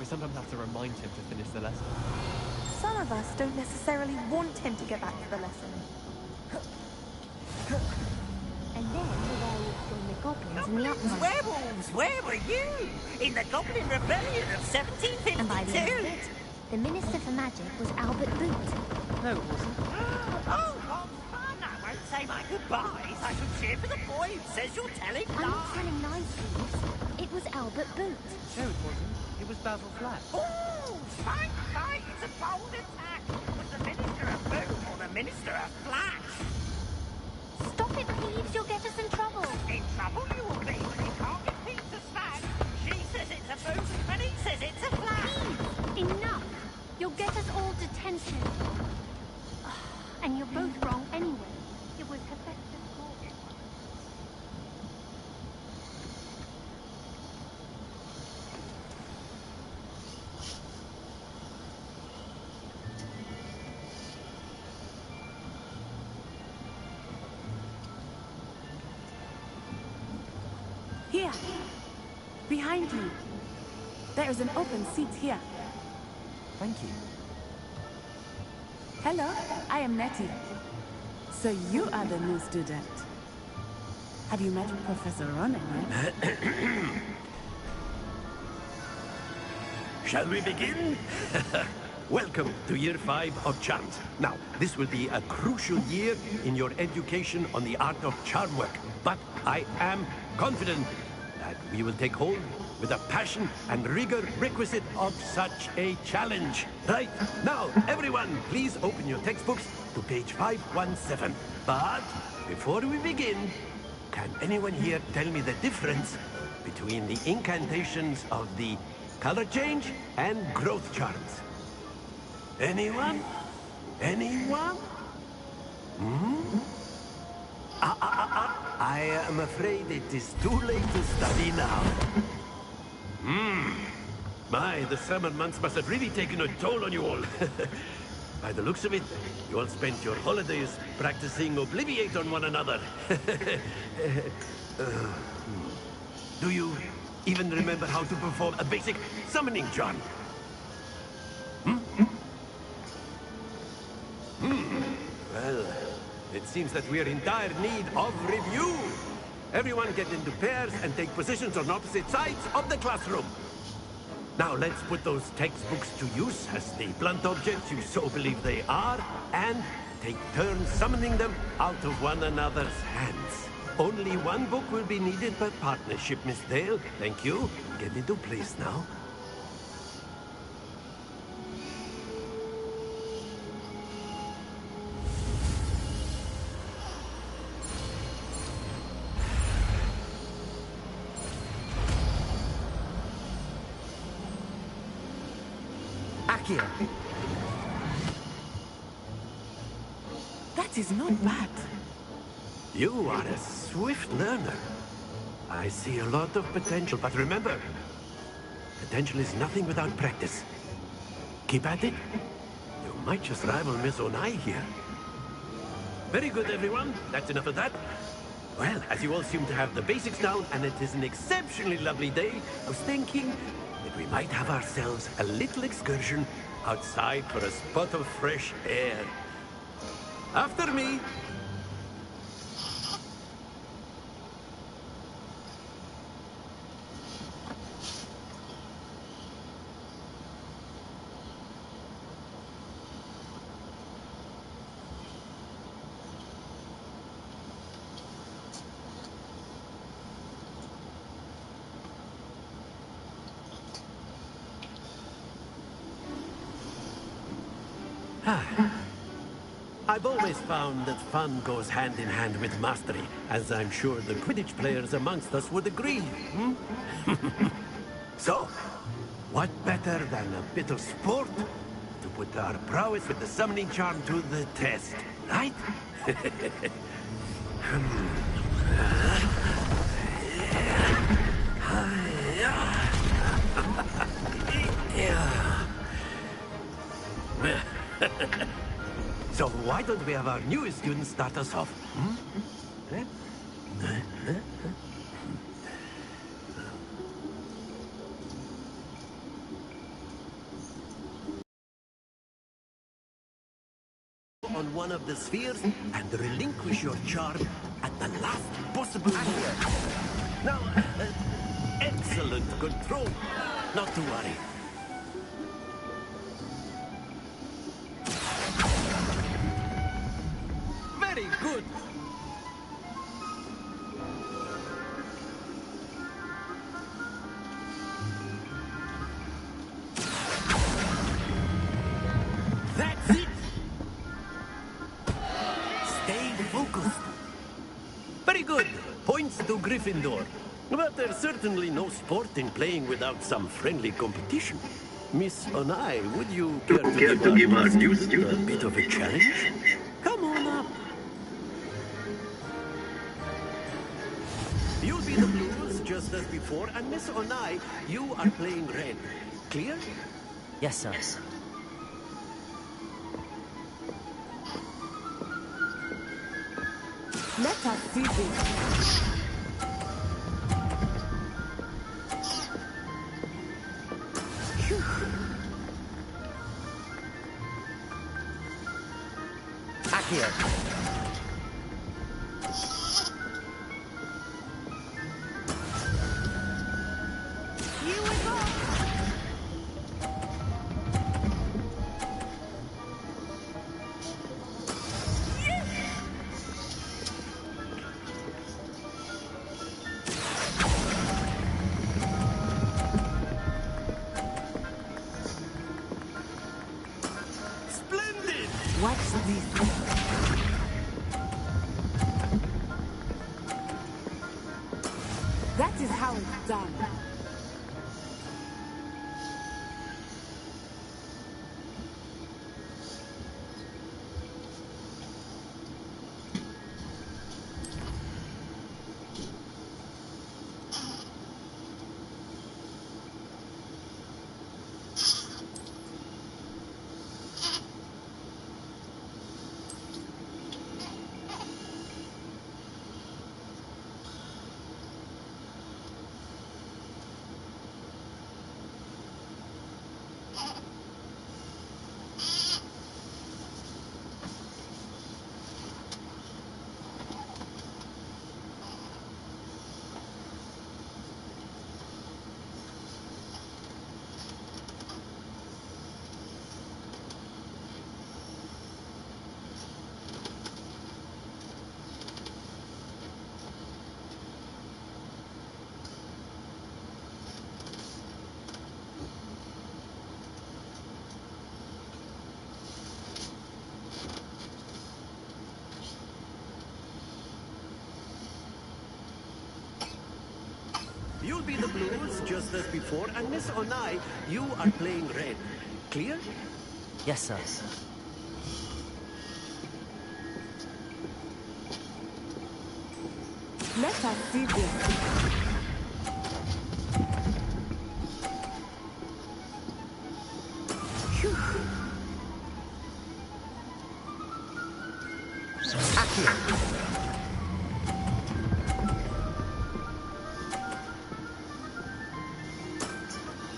Sometimes have to remind him to finish the lesson. Some of us don't necessarily want him to get back to the lesson. And then the werewolves join the goblins in the utmost. Werewolves, where were you? In the Goblin Rebellion of 1752? And by the end of it, the Minister for Magic was Albert Boot. No, it wasn't. Oh, what fun! I won't say my goodbyes. I shall cheer for the boy who says you're telling lies. I'm not telling lies, Steve. It was Albert Boot. No, it wasn't. It was Basil Flack. Oh, fight, fight! It's a bold attack. Was the Minister of Boom or the Minister of Flash? Stop it, Peeves. You'll get us in trouble. In trouble you will be when you can't get Pete to smash. She says it's a Boom and he says it's a Flash. Peeves, enough. You'll get us all detention. And you're both wrong anyway. It was Hephaestus Court. Here. Behind you. There is an open seat here. Thank you. Hello, I am Nettie. So you are the new student. Have you met Professor Ronan yet? Shall we begin? Welcome to Year 5 of Charms. Now, this will be a crucial year in your education on the art of charm work. But I am confident that we will take hold with the passion and rigor requisite of such a challenge. Right, now, everyone, please open your textbooks to page 517. But before we begin, can anyone here tell me the difference between the incantations of the color change and growth charms? Anyone? Anyone? I am afraid it is too late to study now. My, the summer months must have really taken a toll on you all. By the looks of it, you all spent your holidays practicing Obliviate on one another. Do you even remember how to perform a basic summoning charm? Well, it seems that we're in dire need of review. Everyone get into pairs and take positions on opposite sides of the classroom. Now let's put those textbooks to use as the blunt objects you so believe they are, and take turns summoning them out of one another's hands. Only one book will be needed per partnership, Miss Dale. Thank you. Get into place now. Accio. That is not bad. You are a swift learner. I see a lot of potential, but remember, potential is nothing without practice. Keep at it. You might just rival Miss Onai here. Very good, everyone. That's enough of that. Well, as you all seem to have the basics down, and it is an exceptionally lovely day, I was thinking that we might have ourselves a little excursion outside for a spot of fresh air. After me. I've always found that fun goes hand in hand with mastery, as I'm sure the Quidditch players amongst us would agree. So, what better than a bit of sport to put our prowess with the summoning charm to the test, right? So why don't we have our newest student start us off? On one of the spheres and relinquish your charm at the last possible moment. Now, excellent control. Not to worry. Very good. That's it. Stay focused. Very good. Points to Gryffindor. But there's certainly no sport in playing without some friendly competition. Miss Onai, would you care to give our new student a bit of a challenge? Come on up. You'll be the blues just as before, and Miss Onai, you are playing red. Clear? Yes, sir. Let us see this. Accio. You we go! Splendid! Watch this. That is how it's done. You'll be the blues just as before, and Miss Onai, you are playing red. Clear? Yes, sir. Let us see this.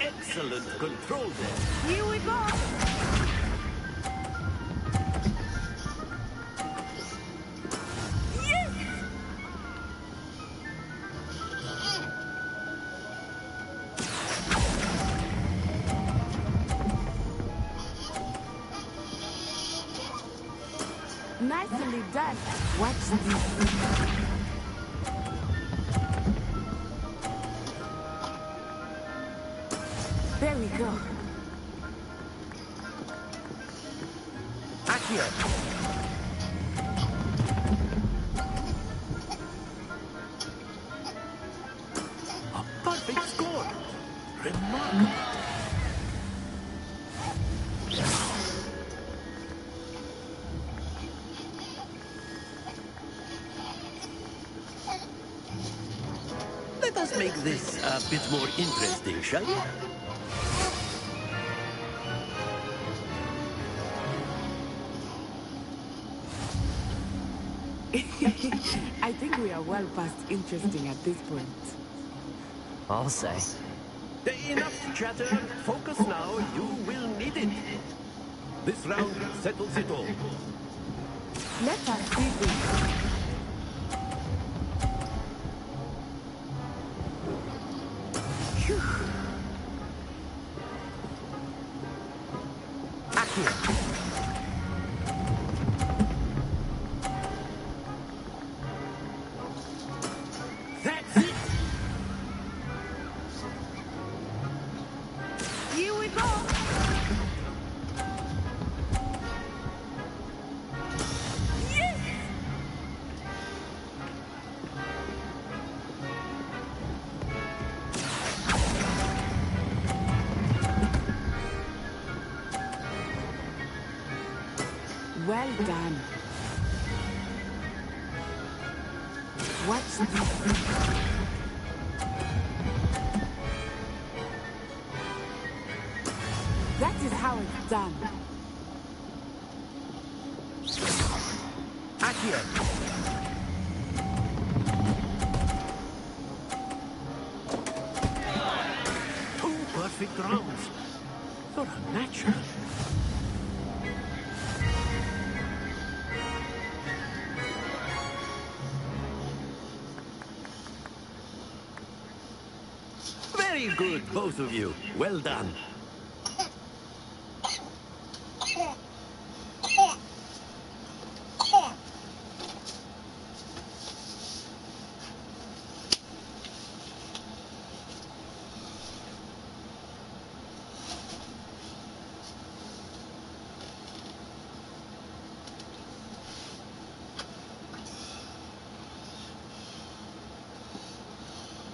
Excellent control there. Here we go! Nicely done. Watch this. There we go. Accio. A perfect score. Remarkable. Let us make this a bit more interesting, shall we? I think we are well past interesting at this point. I'll say. Enough chatter. Focus now. You will need it. This round settles it all. Let us see this. That's it. Here we go! Well done. Watch this. That is how it's done. Accio. Two perfect rounds. You're a natural. Very good, both of you. Well done.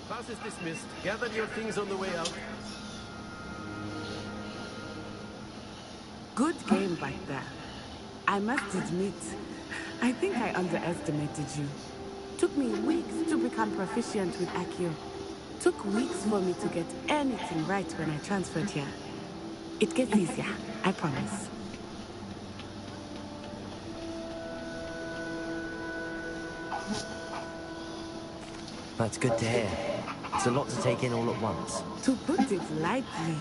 Class is dismissed. Gather your things on the way out. Good game back there. I must admit, I think I underestimated you. Took me weeks to become proficient with Accio. Took weeks for me to get anything right when I transferred here. It gets easier, I promise. That's good to hear. It's a lot to take in all at once. To put it lightly,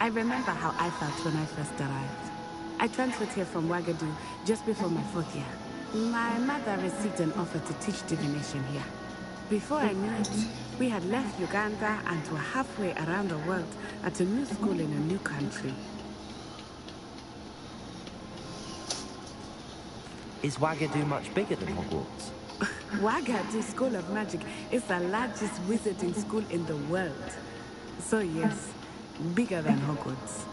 I remember how I felt when I first arrived. I transferred here from Wagadu just before my 4th year. My mother received an offer to teach divination here. Before I knew it, we had left Uganda and were halfway around the world at a new school in a new country. Is Wagadu much bigger than Hogwarts? Wagadu School of Magic is the largest wizarding school in the world. So yes, bigger than Hogwarts.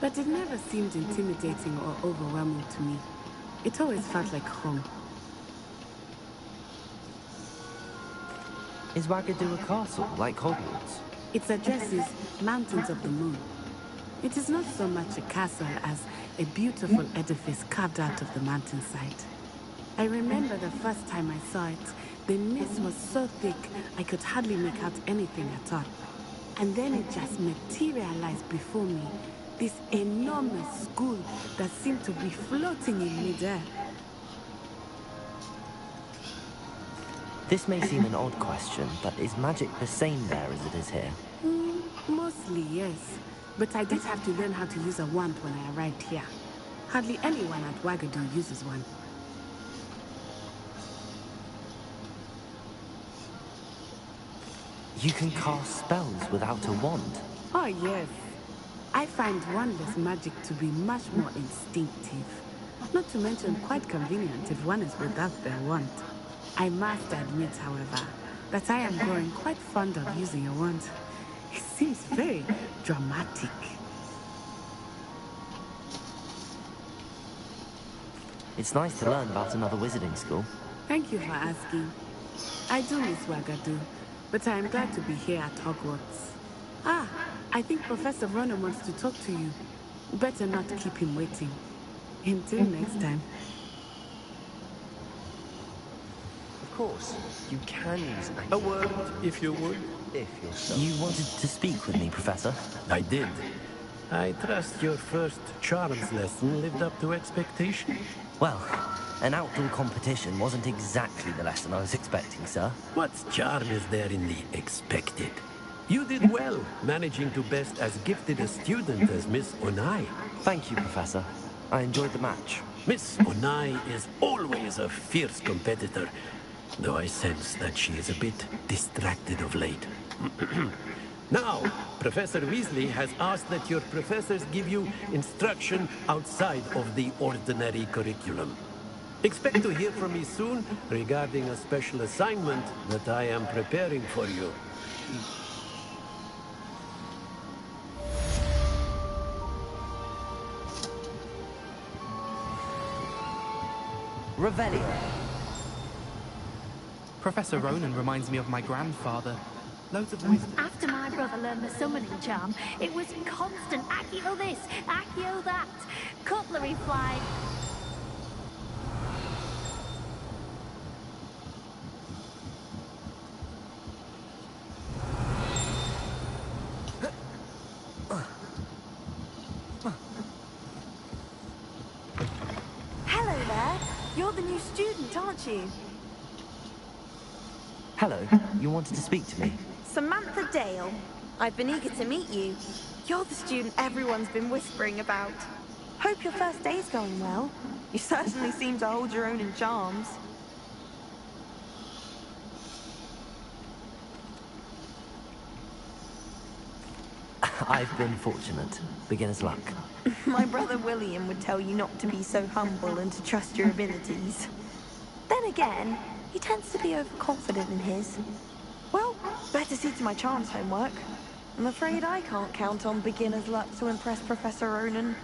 But it never seemed intimidating or overwhelming to me. It always felt like home. Is Wagadu a castle, like Hogwarts? Its address is Mountains of the Moon. It is not so much a castle as a beautiful edifice carved out of the mountainside. I remember the first time I saw it, the mist was so thick I could hardly make out anything at all. And then it just materialized before me, this enormous school that seemed to be floating in midair. This may seem an odd question, but is magic the same there as it is here? Mostly, yes. But I did have to learn how to use a wand when I arrived here. Hardly anyone at Wagadu uses one. You can cast spells without a wand? Oh, yes. I find wandless magic to be much more instinctive. Not to mention quite convenient if one is without their wand. I must admit, however, that I am growing quite fond of using a wand. It seems very dramatic. It's nice to learn about another wizarding school. Thank you for asking. I do miss Wagadu, but I am glad to be here at Hogwarts. Ah, I think Professor Ronan wants to talk to you. Better not keep him waiting. Until next time. Of course, you can use Accio. A word, if you would. If you're so. You wanted to speak with me, Professor? I did. I trust your first charms lesson lived up to expectation. Well, an outdoor competition wasn't exactly the lesson I was expecting, sir. What charm is there in the expected? You did well, managing to best as gifted a student as Miss Onai. Thank you, Professor. I enjoyed the match. Miss Onai is always a fierce competitor, though I sense that she is a bit distracted of late. Now, Professor Weasley has asked that your professors give you instruction outside of the ordinary curriculum. Expect to hear from me soon regarding a special assignment that I am preparing for you. Revelio. Professor Ronan reminds me of my grandfather. Loads of wisdom. After my brother learned the summoning charm, it was constant Accio this, Accio that, cutlery flying. Hello there. You're the new student, aren't you? Hello, you wanted to speak to me? Samantha Dale. I've been eager to meet you. You're the student everyone's been whispering about. Hope your first day's going well. You certainly seem to hold your own in charms. I've been fortunate. Beginner's luck. My brother William would tell you not to be so humble and to trust your abilities. Then again, he tends to be overconfident in his. Well, better see to my charms homework. I'm afraid I can't count on beginner's luck to impress Professor Ronan.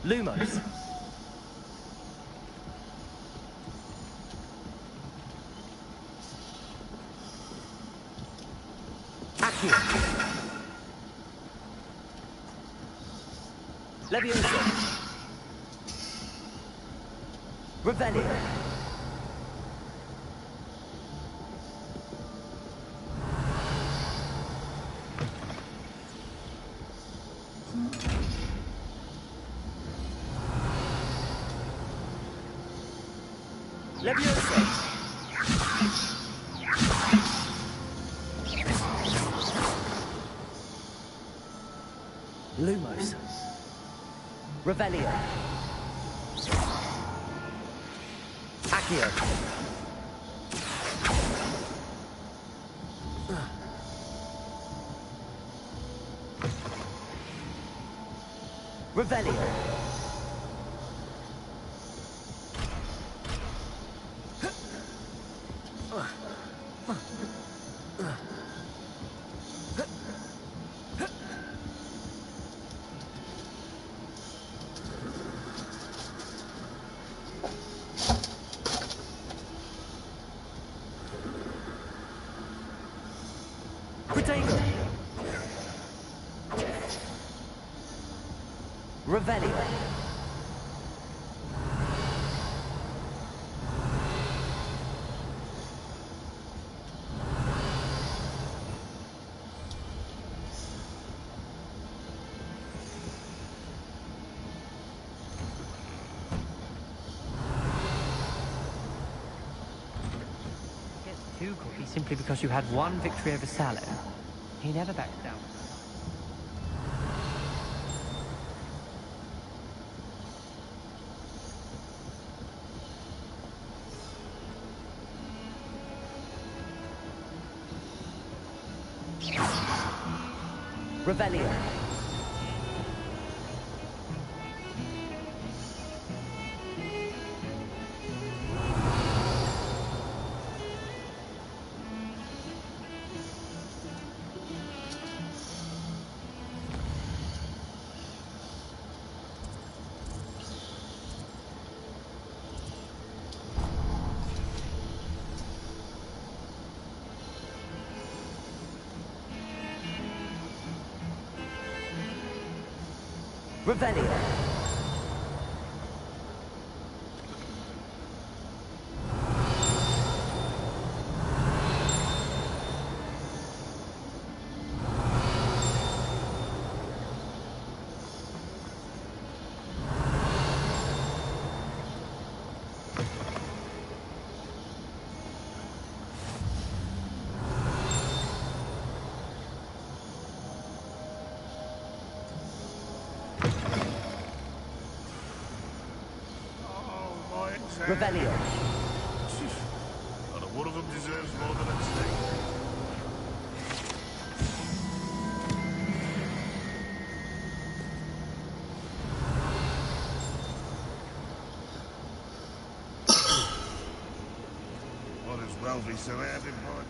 Lumos. Accio. Leviosa. Revelio. Leviosa. Lumos. Revelio. Accio. Revelio. Protego. Revelio. Too cocky simply because you had one victory over Sallow. He never backed down. Revelio. Revelio. Revelio. Not one of them deserves more than a mistake. Might as well be surrounded by...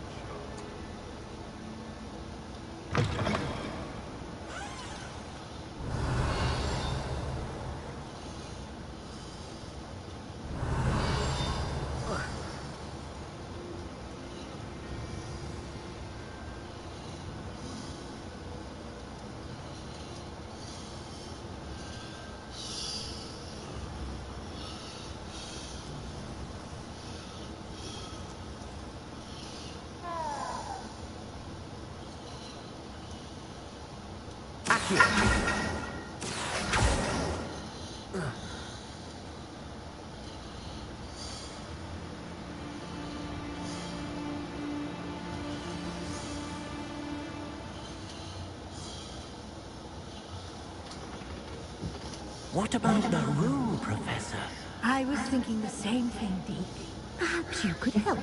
What about the rule, Professor? I was thinking the same thing, Deke. Perhaps you could help.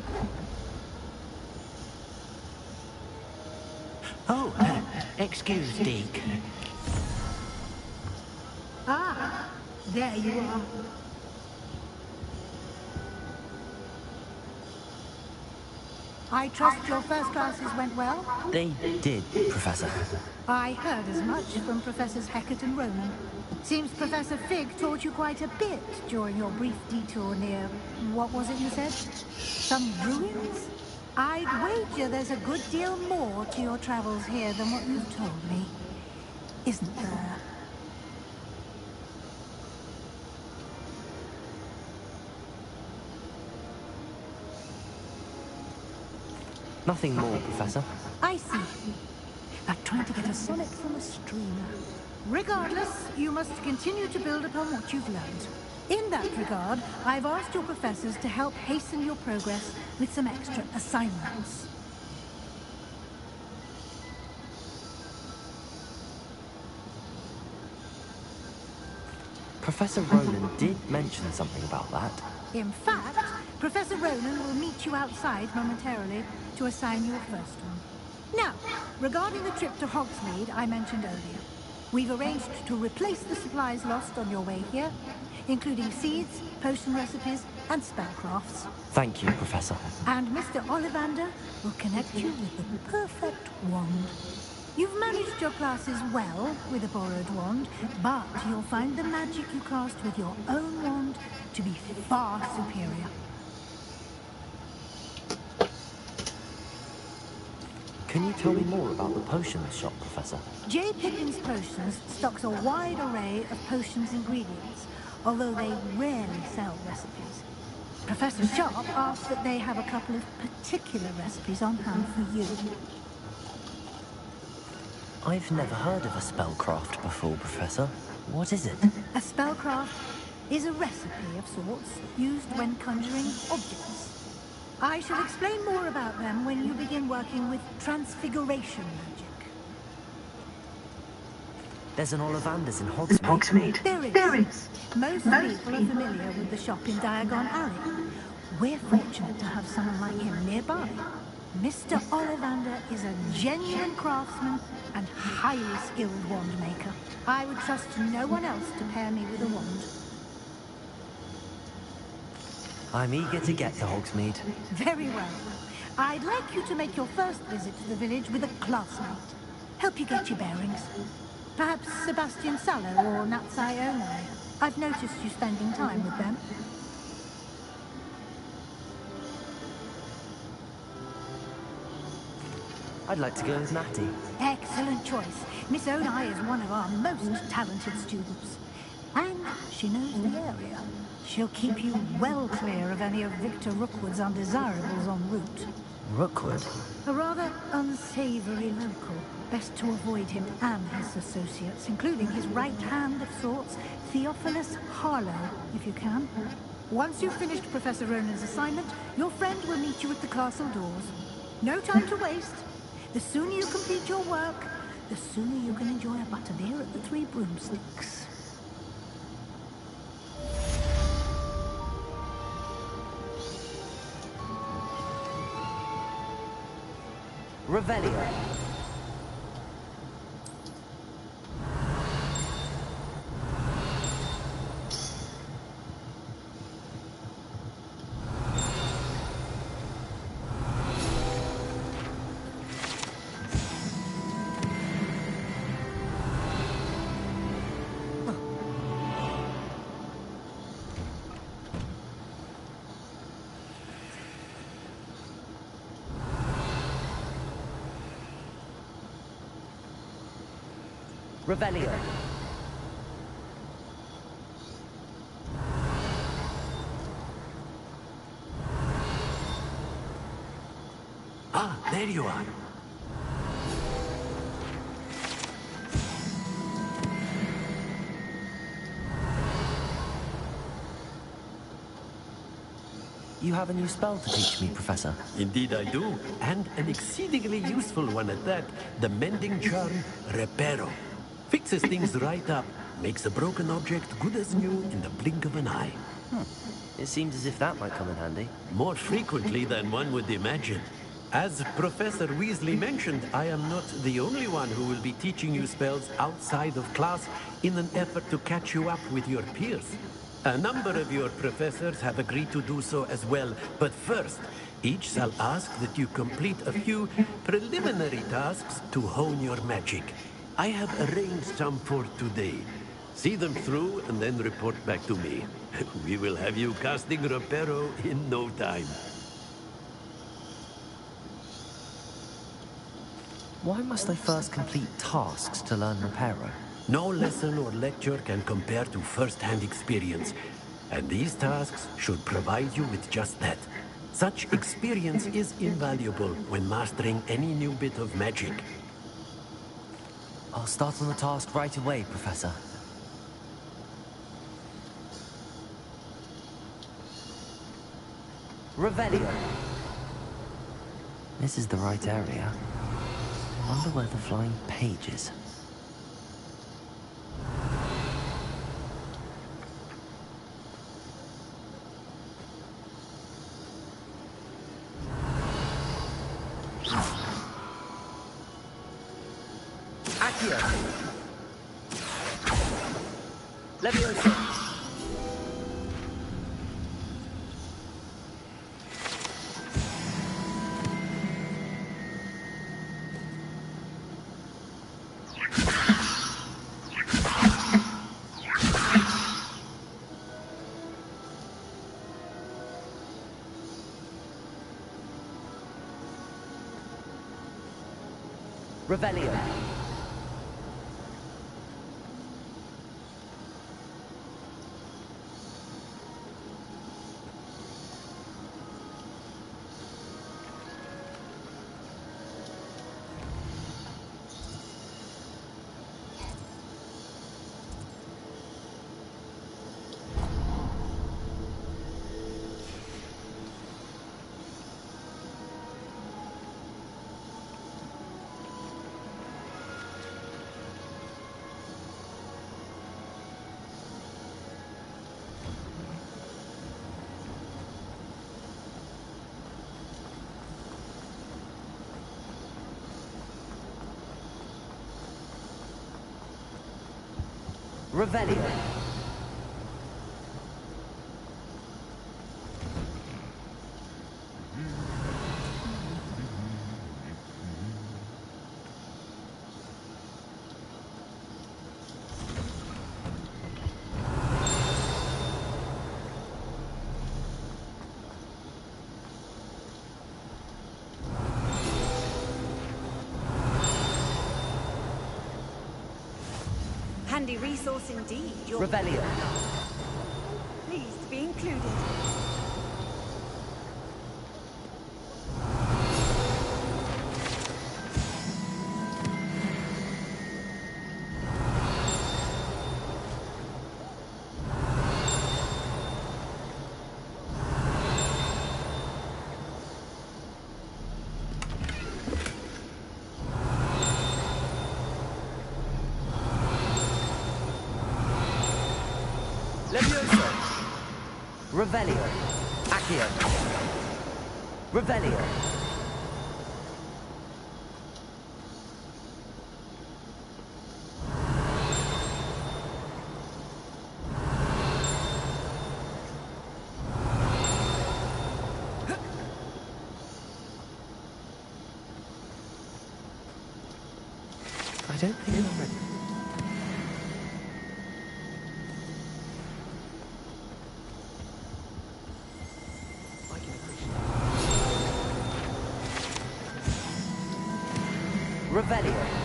Oh, excuse, Deke. Ah, there you are. I trust your first classes went well? They did, Professor. I heard as much from Professors Hecat and Ronan. Seems Professor Fig taught you quite a bit during your brief detour near... what was it you said? Some ruins? I'd wager there's a good deal more to your travels here than what you've told me. Isn't there? Nothing more, Professor. I see. Like trying to get a sonnet from a streamer. Regardless, you must continue to build upon what you've learned. In that regard, I've asked your professors to help hasten your progress with some extra assignments. Professor Ronan did mention something about that. In fact, Professor Ronan will meet you outside momentarily to assign you a first one. Now, regarding the trip to Hogsmeade I mentioned earlier, we've arranged to replace the supplies lost on your way here, including seeds, potion recipes, and spellcrafts. Thank you, Professor. And Mr. Ollivander will connect you with the perfect wand. You've managed your classes well with a borrowed wand, but you'll find the magic you cast with your own wand to be far superior. Can you tell me more about the potions shop, Professor? J. Pippin's Potions stocks a wide array of potions ingredients, although they rarely sell recipes. Professor Sharp asked that they have a couple of particular recipes on hand for you. I've never heard of a spellcraft before, Professor. What is it? A spellcraft is a recipe of sorts used when conjuring objects. I shall explain more about them when you begin working with transfiguration magic. There's an Ollivander's in Hogsmeade. There is. Most people are familiar with the shop in Diagon Alley. We're fortunate to have someone like him nearby. Mr. Ollivander is a genuine craftsman and highly skilled wand maker. I would trust no one else to pair me with a wand. I'm eager to get to Hogsmeade. Very well. I'd like you to make your first visit to the village with a classmate. Help you get your bearings. Perhaps Sebastian Sallow or Natsai Onai. I've noticed you spending time with them. I'd like to go with Natty. Excellent choice. Miss Onai is one of our most talented students. And she knows the area. She'll keep you well clear of any of Victor Rookwood's undesirables en route. Rookwood? A rather unsavory local. Best to avoid him and his associates, including his right hand of sorts, Theophilus Harlow, if you can. Once you've finished Professor Ronan's assignment, your friend will meet you at the castle doors. No time to waste. The sooner you complete your work, the sooner you can enjoy a butterbeer at the Three Broomsticks. Revelio. Revelio. Ah, there you are. You have a new spell to teach me, Professor. Indeed I do, and an exceedingly useful one at that. The mending charm, Reparo. Fixes things right up, makes a broken object good as new in the blink of an eye. It seems as if that might come in handy. More frequently than one would imagine. As Professor Weasley mentioned, I am not the only one who will be teaching you spells outside of class in an effort to catch you up with your peers. A number of your professors have agreed to do so as well, but first, each shall ask that you complete a few preliminary tasks to hone your magic. I have arranged some for today. See them through and then report back to me. We will have you casting Reparo in no time. Why must I first complete tasks to learn Reparo? No lesson or lecture can compare to first-hand experience, and these tasks should provide you with just that. Such experience is invaluable when mastering any new bit of magic. I'll start on the task right away, Professor. Revelio. This is the right area. I wonder where the flying page is. Accio. Leviosa. Revelio. Revelio. Handy resource indeed. Revelio. Pleased to be included. Leviosa. Revelio. Accio. Revelio. I don't think I'm ready. Revelio.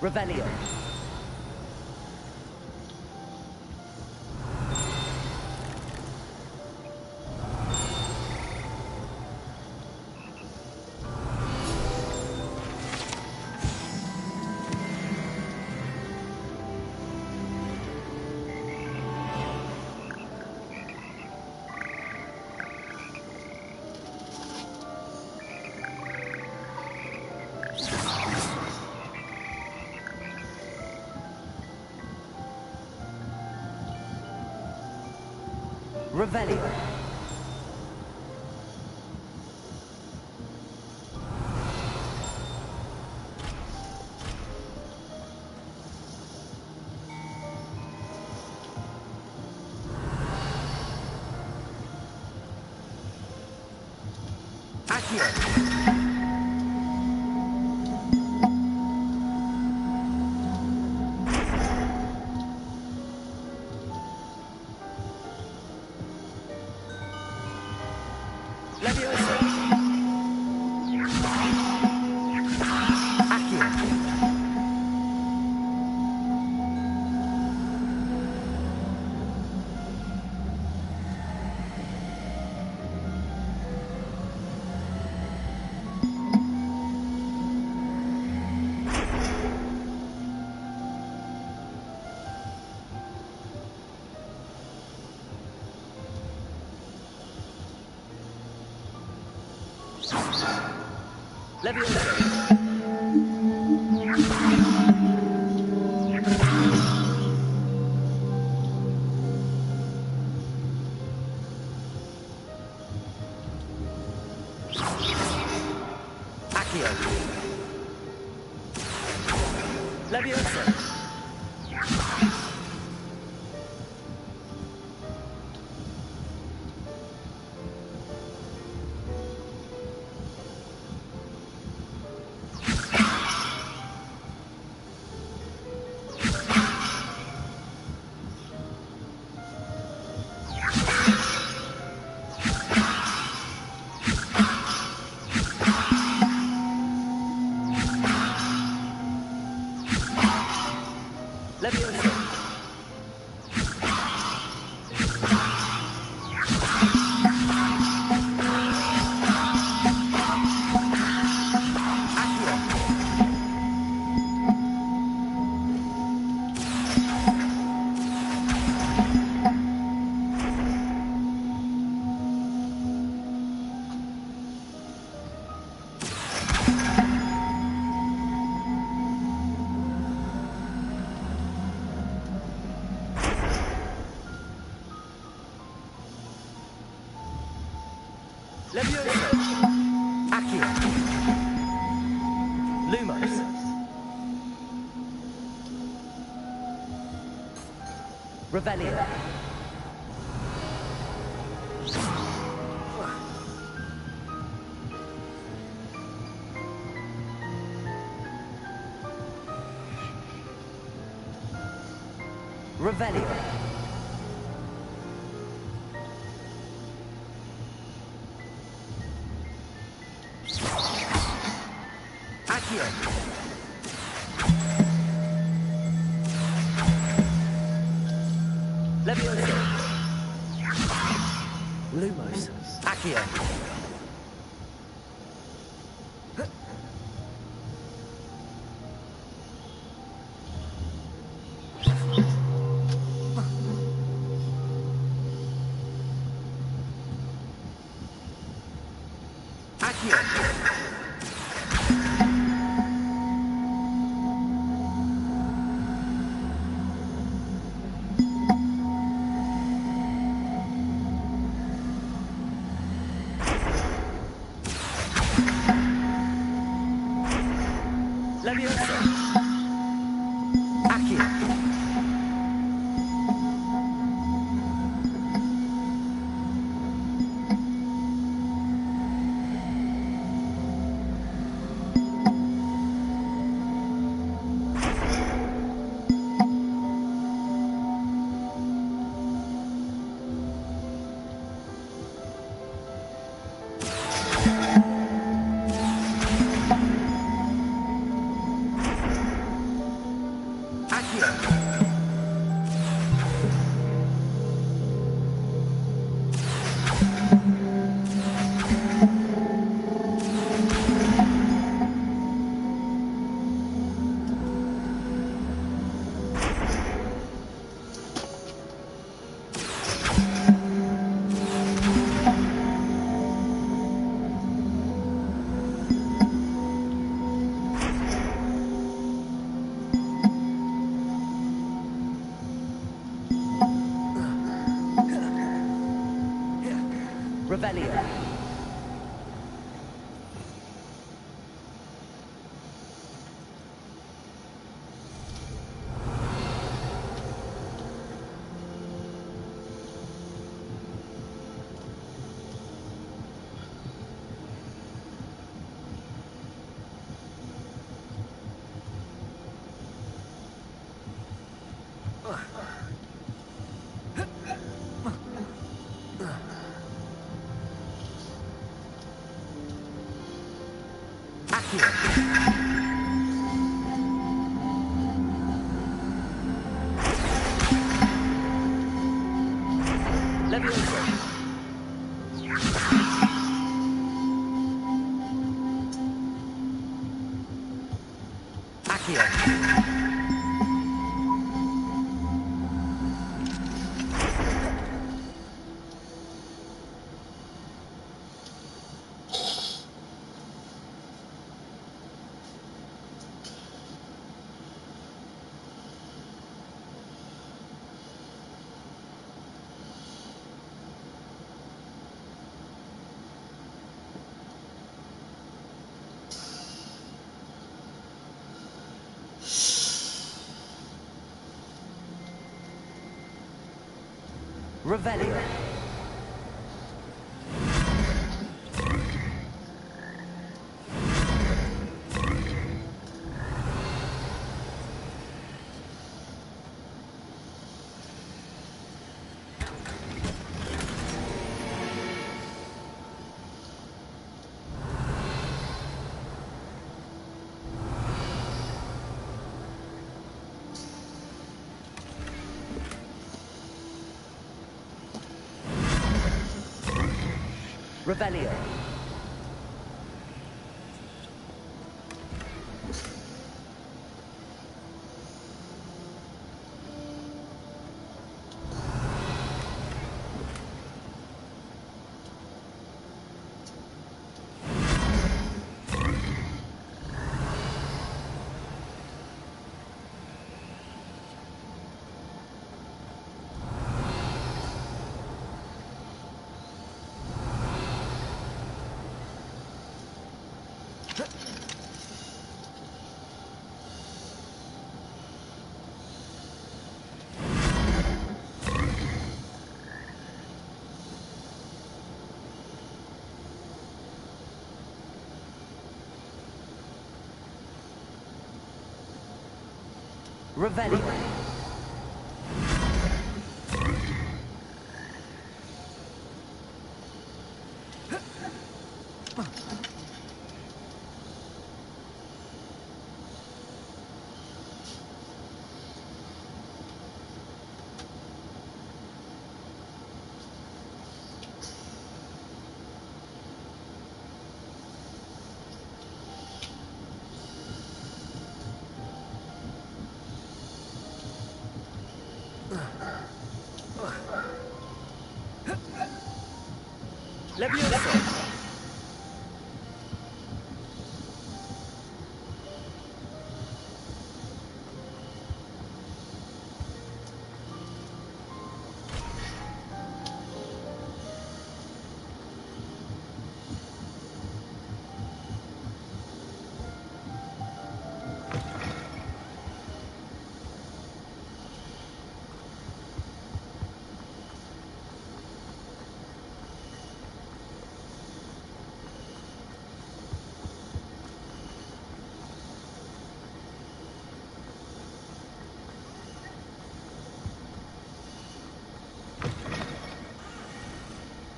Revelio. Revelio. Accio. Levioso. Accio. Levioso. Accio. Levioso. Levioso. Levioso. Accio. Lumos. Revelio. Revelio. Accio. Levioso. Lumos. Accio. Accio. Levioso. Accio. Revelio. Revelio. Revelio. Levioso.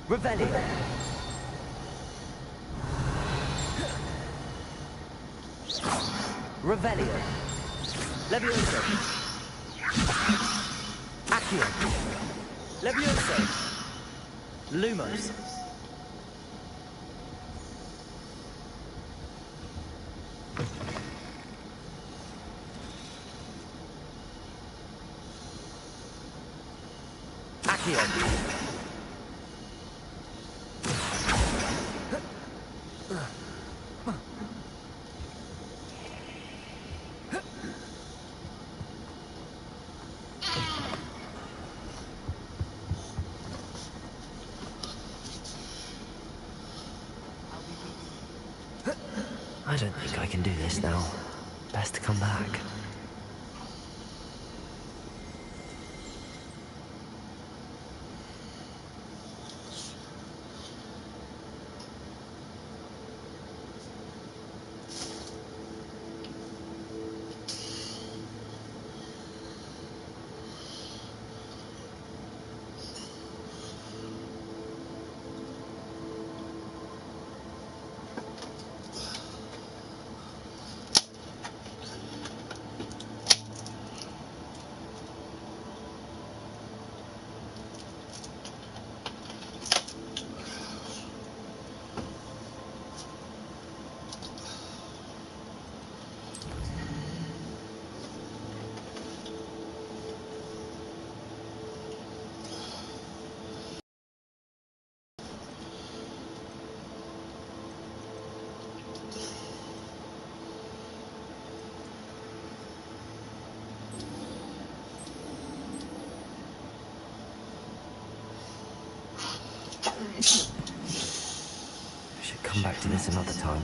Revelio. Revelio. Levioso. Accio. Levioso. Lumos. Accio. I don't think I can do this now. Best to come back. come back to this another time.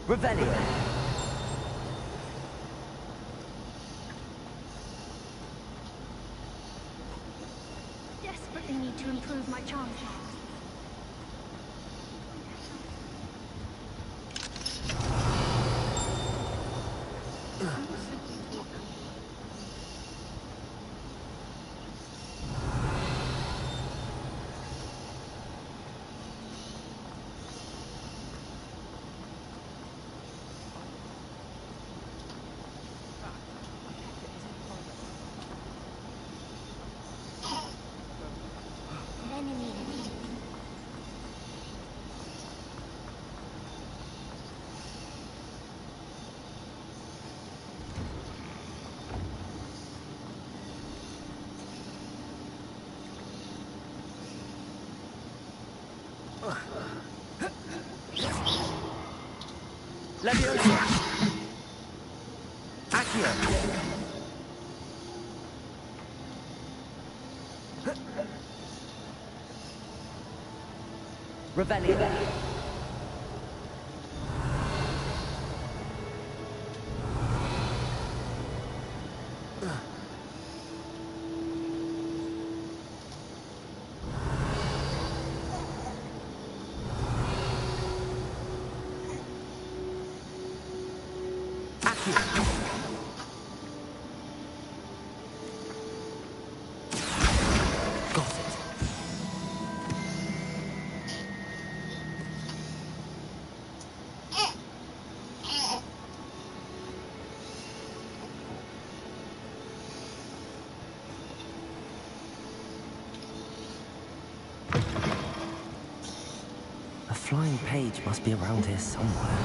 Revelio! Desperately need to improve my charm checks. Leviosa! Accio! Revelio! A flying page must be around here somewhere.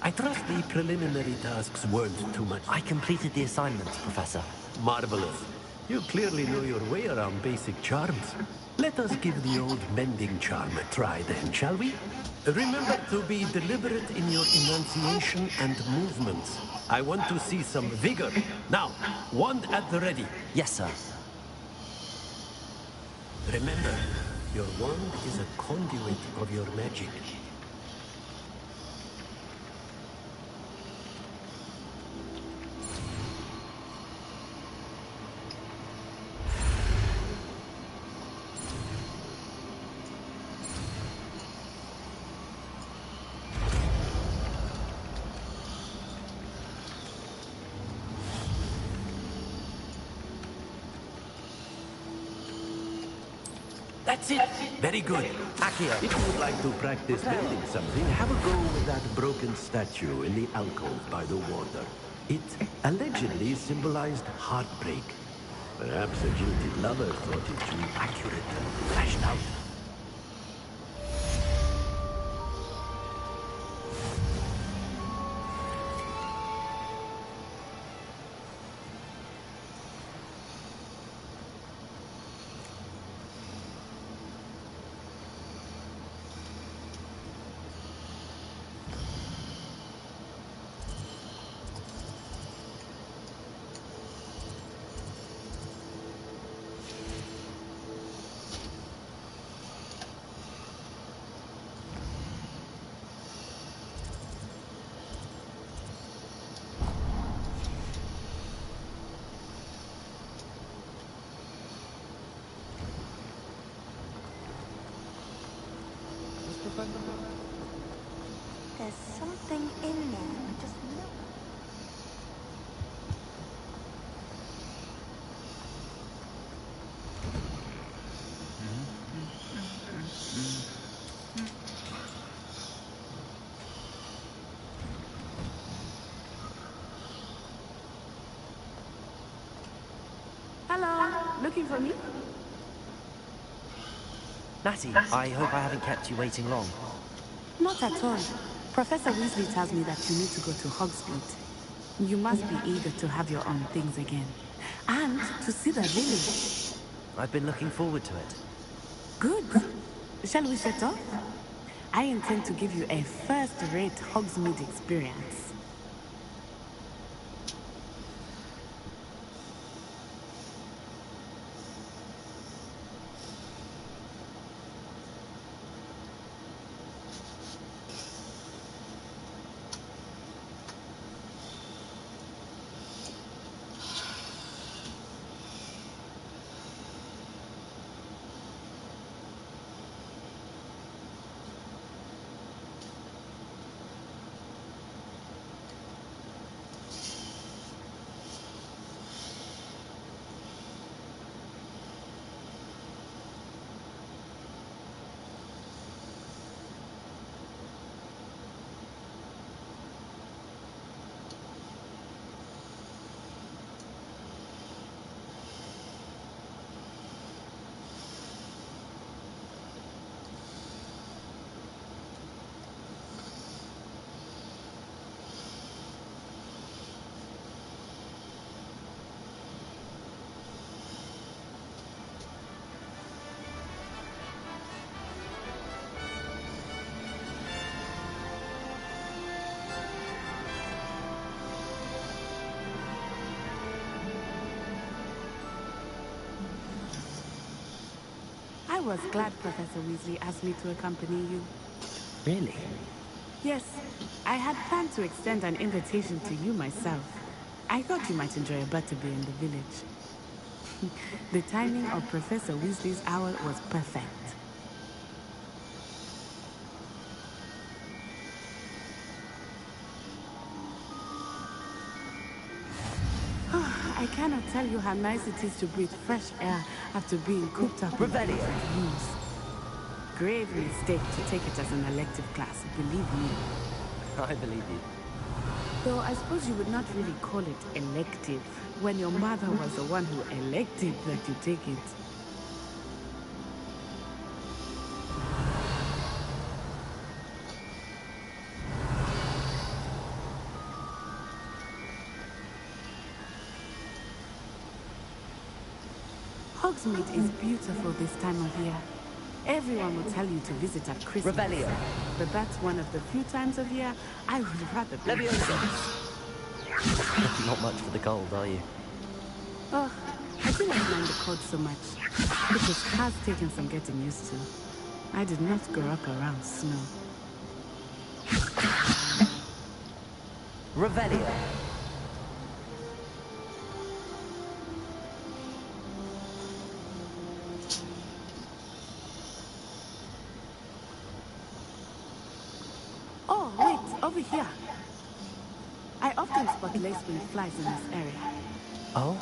I trust the preliminary tasks weren't too much. I completed the assignments, Professor. Marvelous. You clearly know your way around basic charms. Let us give the old mending charm a try then, shall we? Remember to be deliberate in your enunciation and movements. I want to see some vigor. Now, wand at the ready. Yes, sir. Remember, your wand is a conduit of your magic. That's it. Very good. Accio. If you would like to practice building something, have a go with that broken statue in the alcove by the water. It allegedly symbolized heartbreak. Perhaps a jilted lover thought it too accurate and lashed out. There's something in there. I just know. looking for me? Natty, I hope I haven't kept you waiting long. Not at all. Professor Weasley tells me that you need to go to Hogsmeade. You must be eager to have your own things again. And to see the village. I've been looking forward to it. Good. Shall we set off? I intend to give you a first-rate Hogsmeade experience. I was glad Professor Weasley asked me to accompany you. Really? Yes, I had planned to extend an invitation to you myself. I thought you might enjoy a butterbeer in the village. The timing of Professor Weasley's hour was perfect. I cannot tell you how nice it is to breathe fresh air after being cooped up in rooms. Grave mistake to take it as an elective class, believe me. I believe you. Though I suppose you would not really call it elective when your mother was the one who elected that you take it. Hogsmeade is beautiful this time of year. Everyone will tell you to visit at Christmas. Revelio. But that's one of the few times of year I would rather be. Not much for the cold, are you? Oh, I do not mind the cold so much. It just has taken some getting used to. I did not grow up around snow. Revelio. Oh, wait, over here. I often spot lacewing flies in this area. Oh?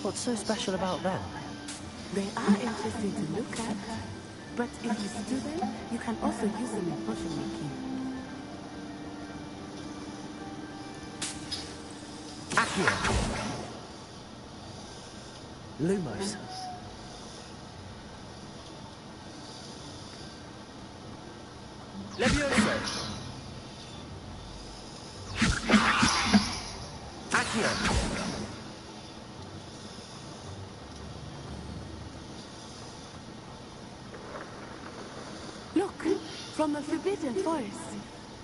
What's so special about them? They are interesting to look at, but if you stew them, you can also use them in potion making. Accio. Lumos. Levioso. Accio. Look, from the Forbidden Forest.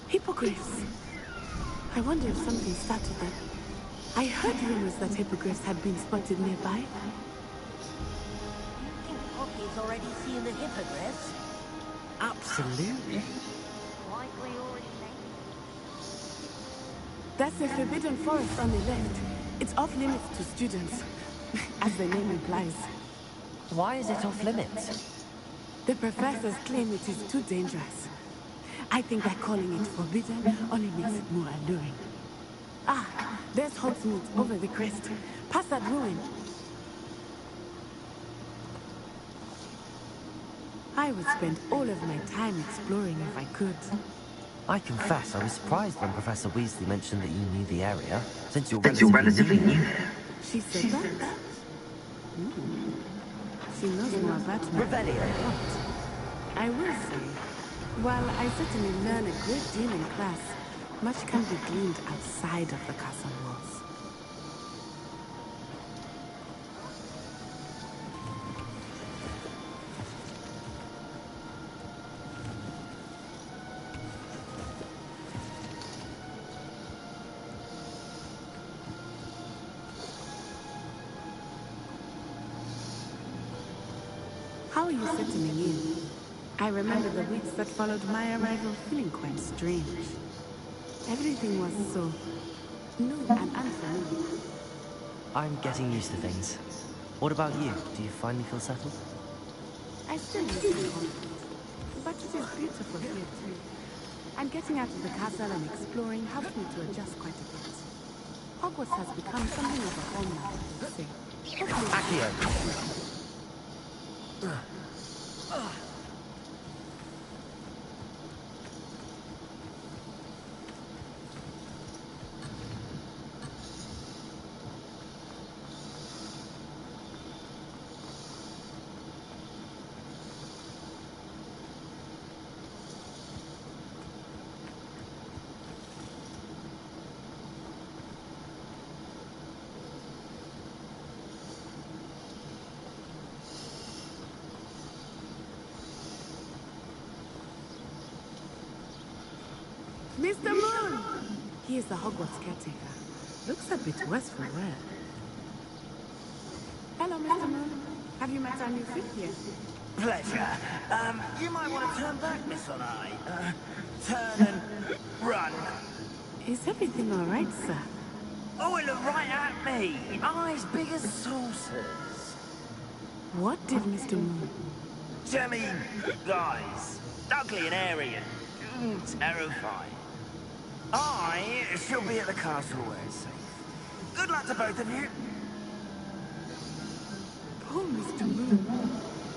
Hippogriffs. I wonder if something started them. I heard rumors that hippogriffs had been spotted nearby. You think Poppy's already seen the hippogriffs? Absolutely. Likely already That's the Forbidden Forest on the left. It's off limits to students, as the name implies. Why is it off limits? The professors claim it is too dangerous. I think that calling it forbidden only makes it more alluring. Ah, there's Hogsmeade over the crest. Past that ruin. I would spend all of my time exploring if I could. I confess, I was surprised when Professor Weasley mentioned that you knew the area, since you're relatively new. She said that? he knows more about me. Revelio. I will say, while I certainly learn a great deal in class, much can be gleaned outside of the castle walls. How are you settling in? I remember the weeks that followed my arrival feeling quite strange. Everything was so new and unfamiliar. I'm getting used to things. What about you? Do you finally feel settled? I still miss my home, but it is beautiful here too. And getting out of the castle and exploring helped me to adjust quite a bit. Hogwarts has become something of a home now, I would say. Accio! Mr. Moon! He is the Hogwarts caretaker. Looks a bit worse for wear. Hello, Mr. Moon. Have you met our new fifth year? Pleasure. You might want to turn back, Miss Onai. Turn and run. Is everything all right, sir? Oh, it looked right at me. Eyes big as saucers. What did Mr. Moon? Jemmy guys. Ugly and airy and terrifying. I shall be at the castle where it's safe. Good luck to both of you. Poor Mr. Moon.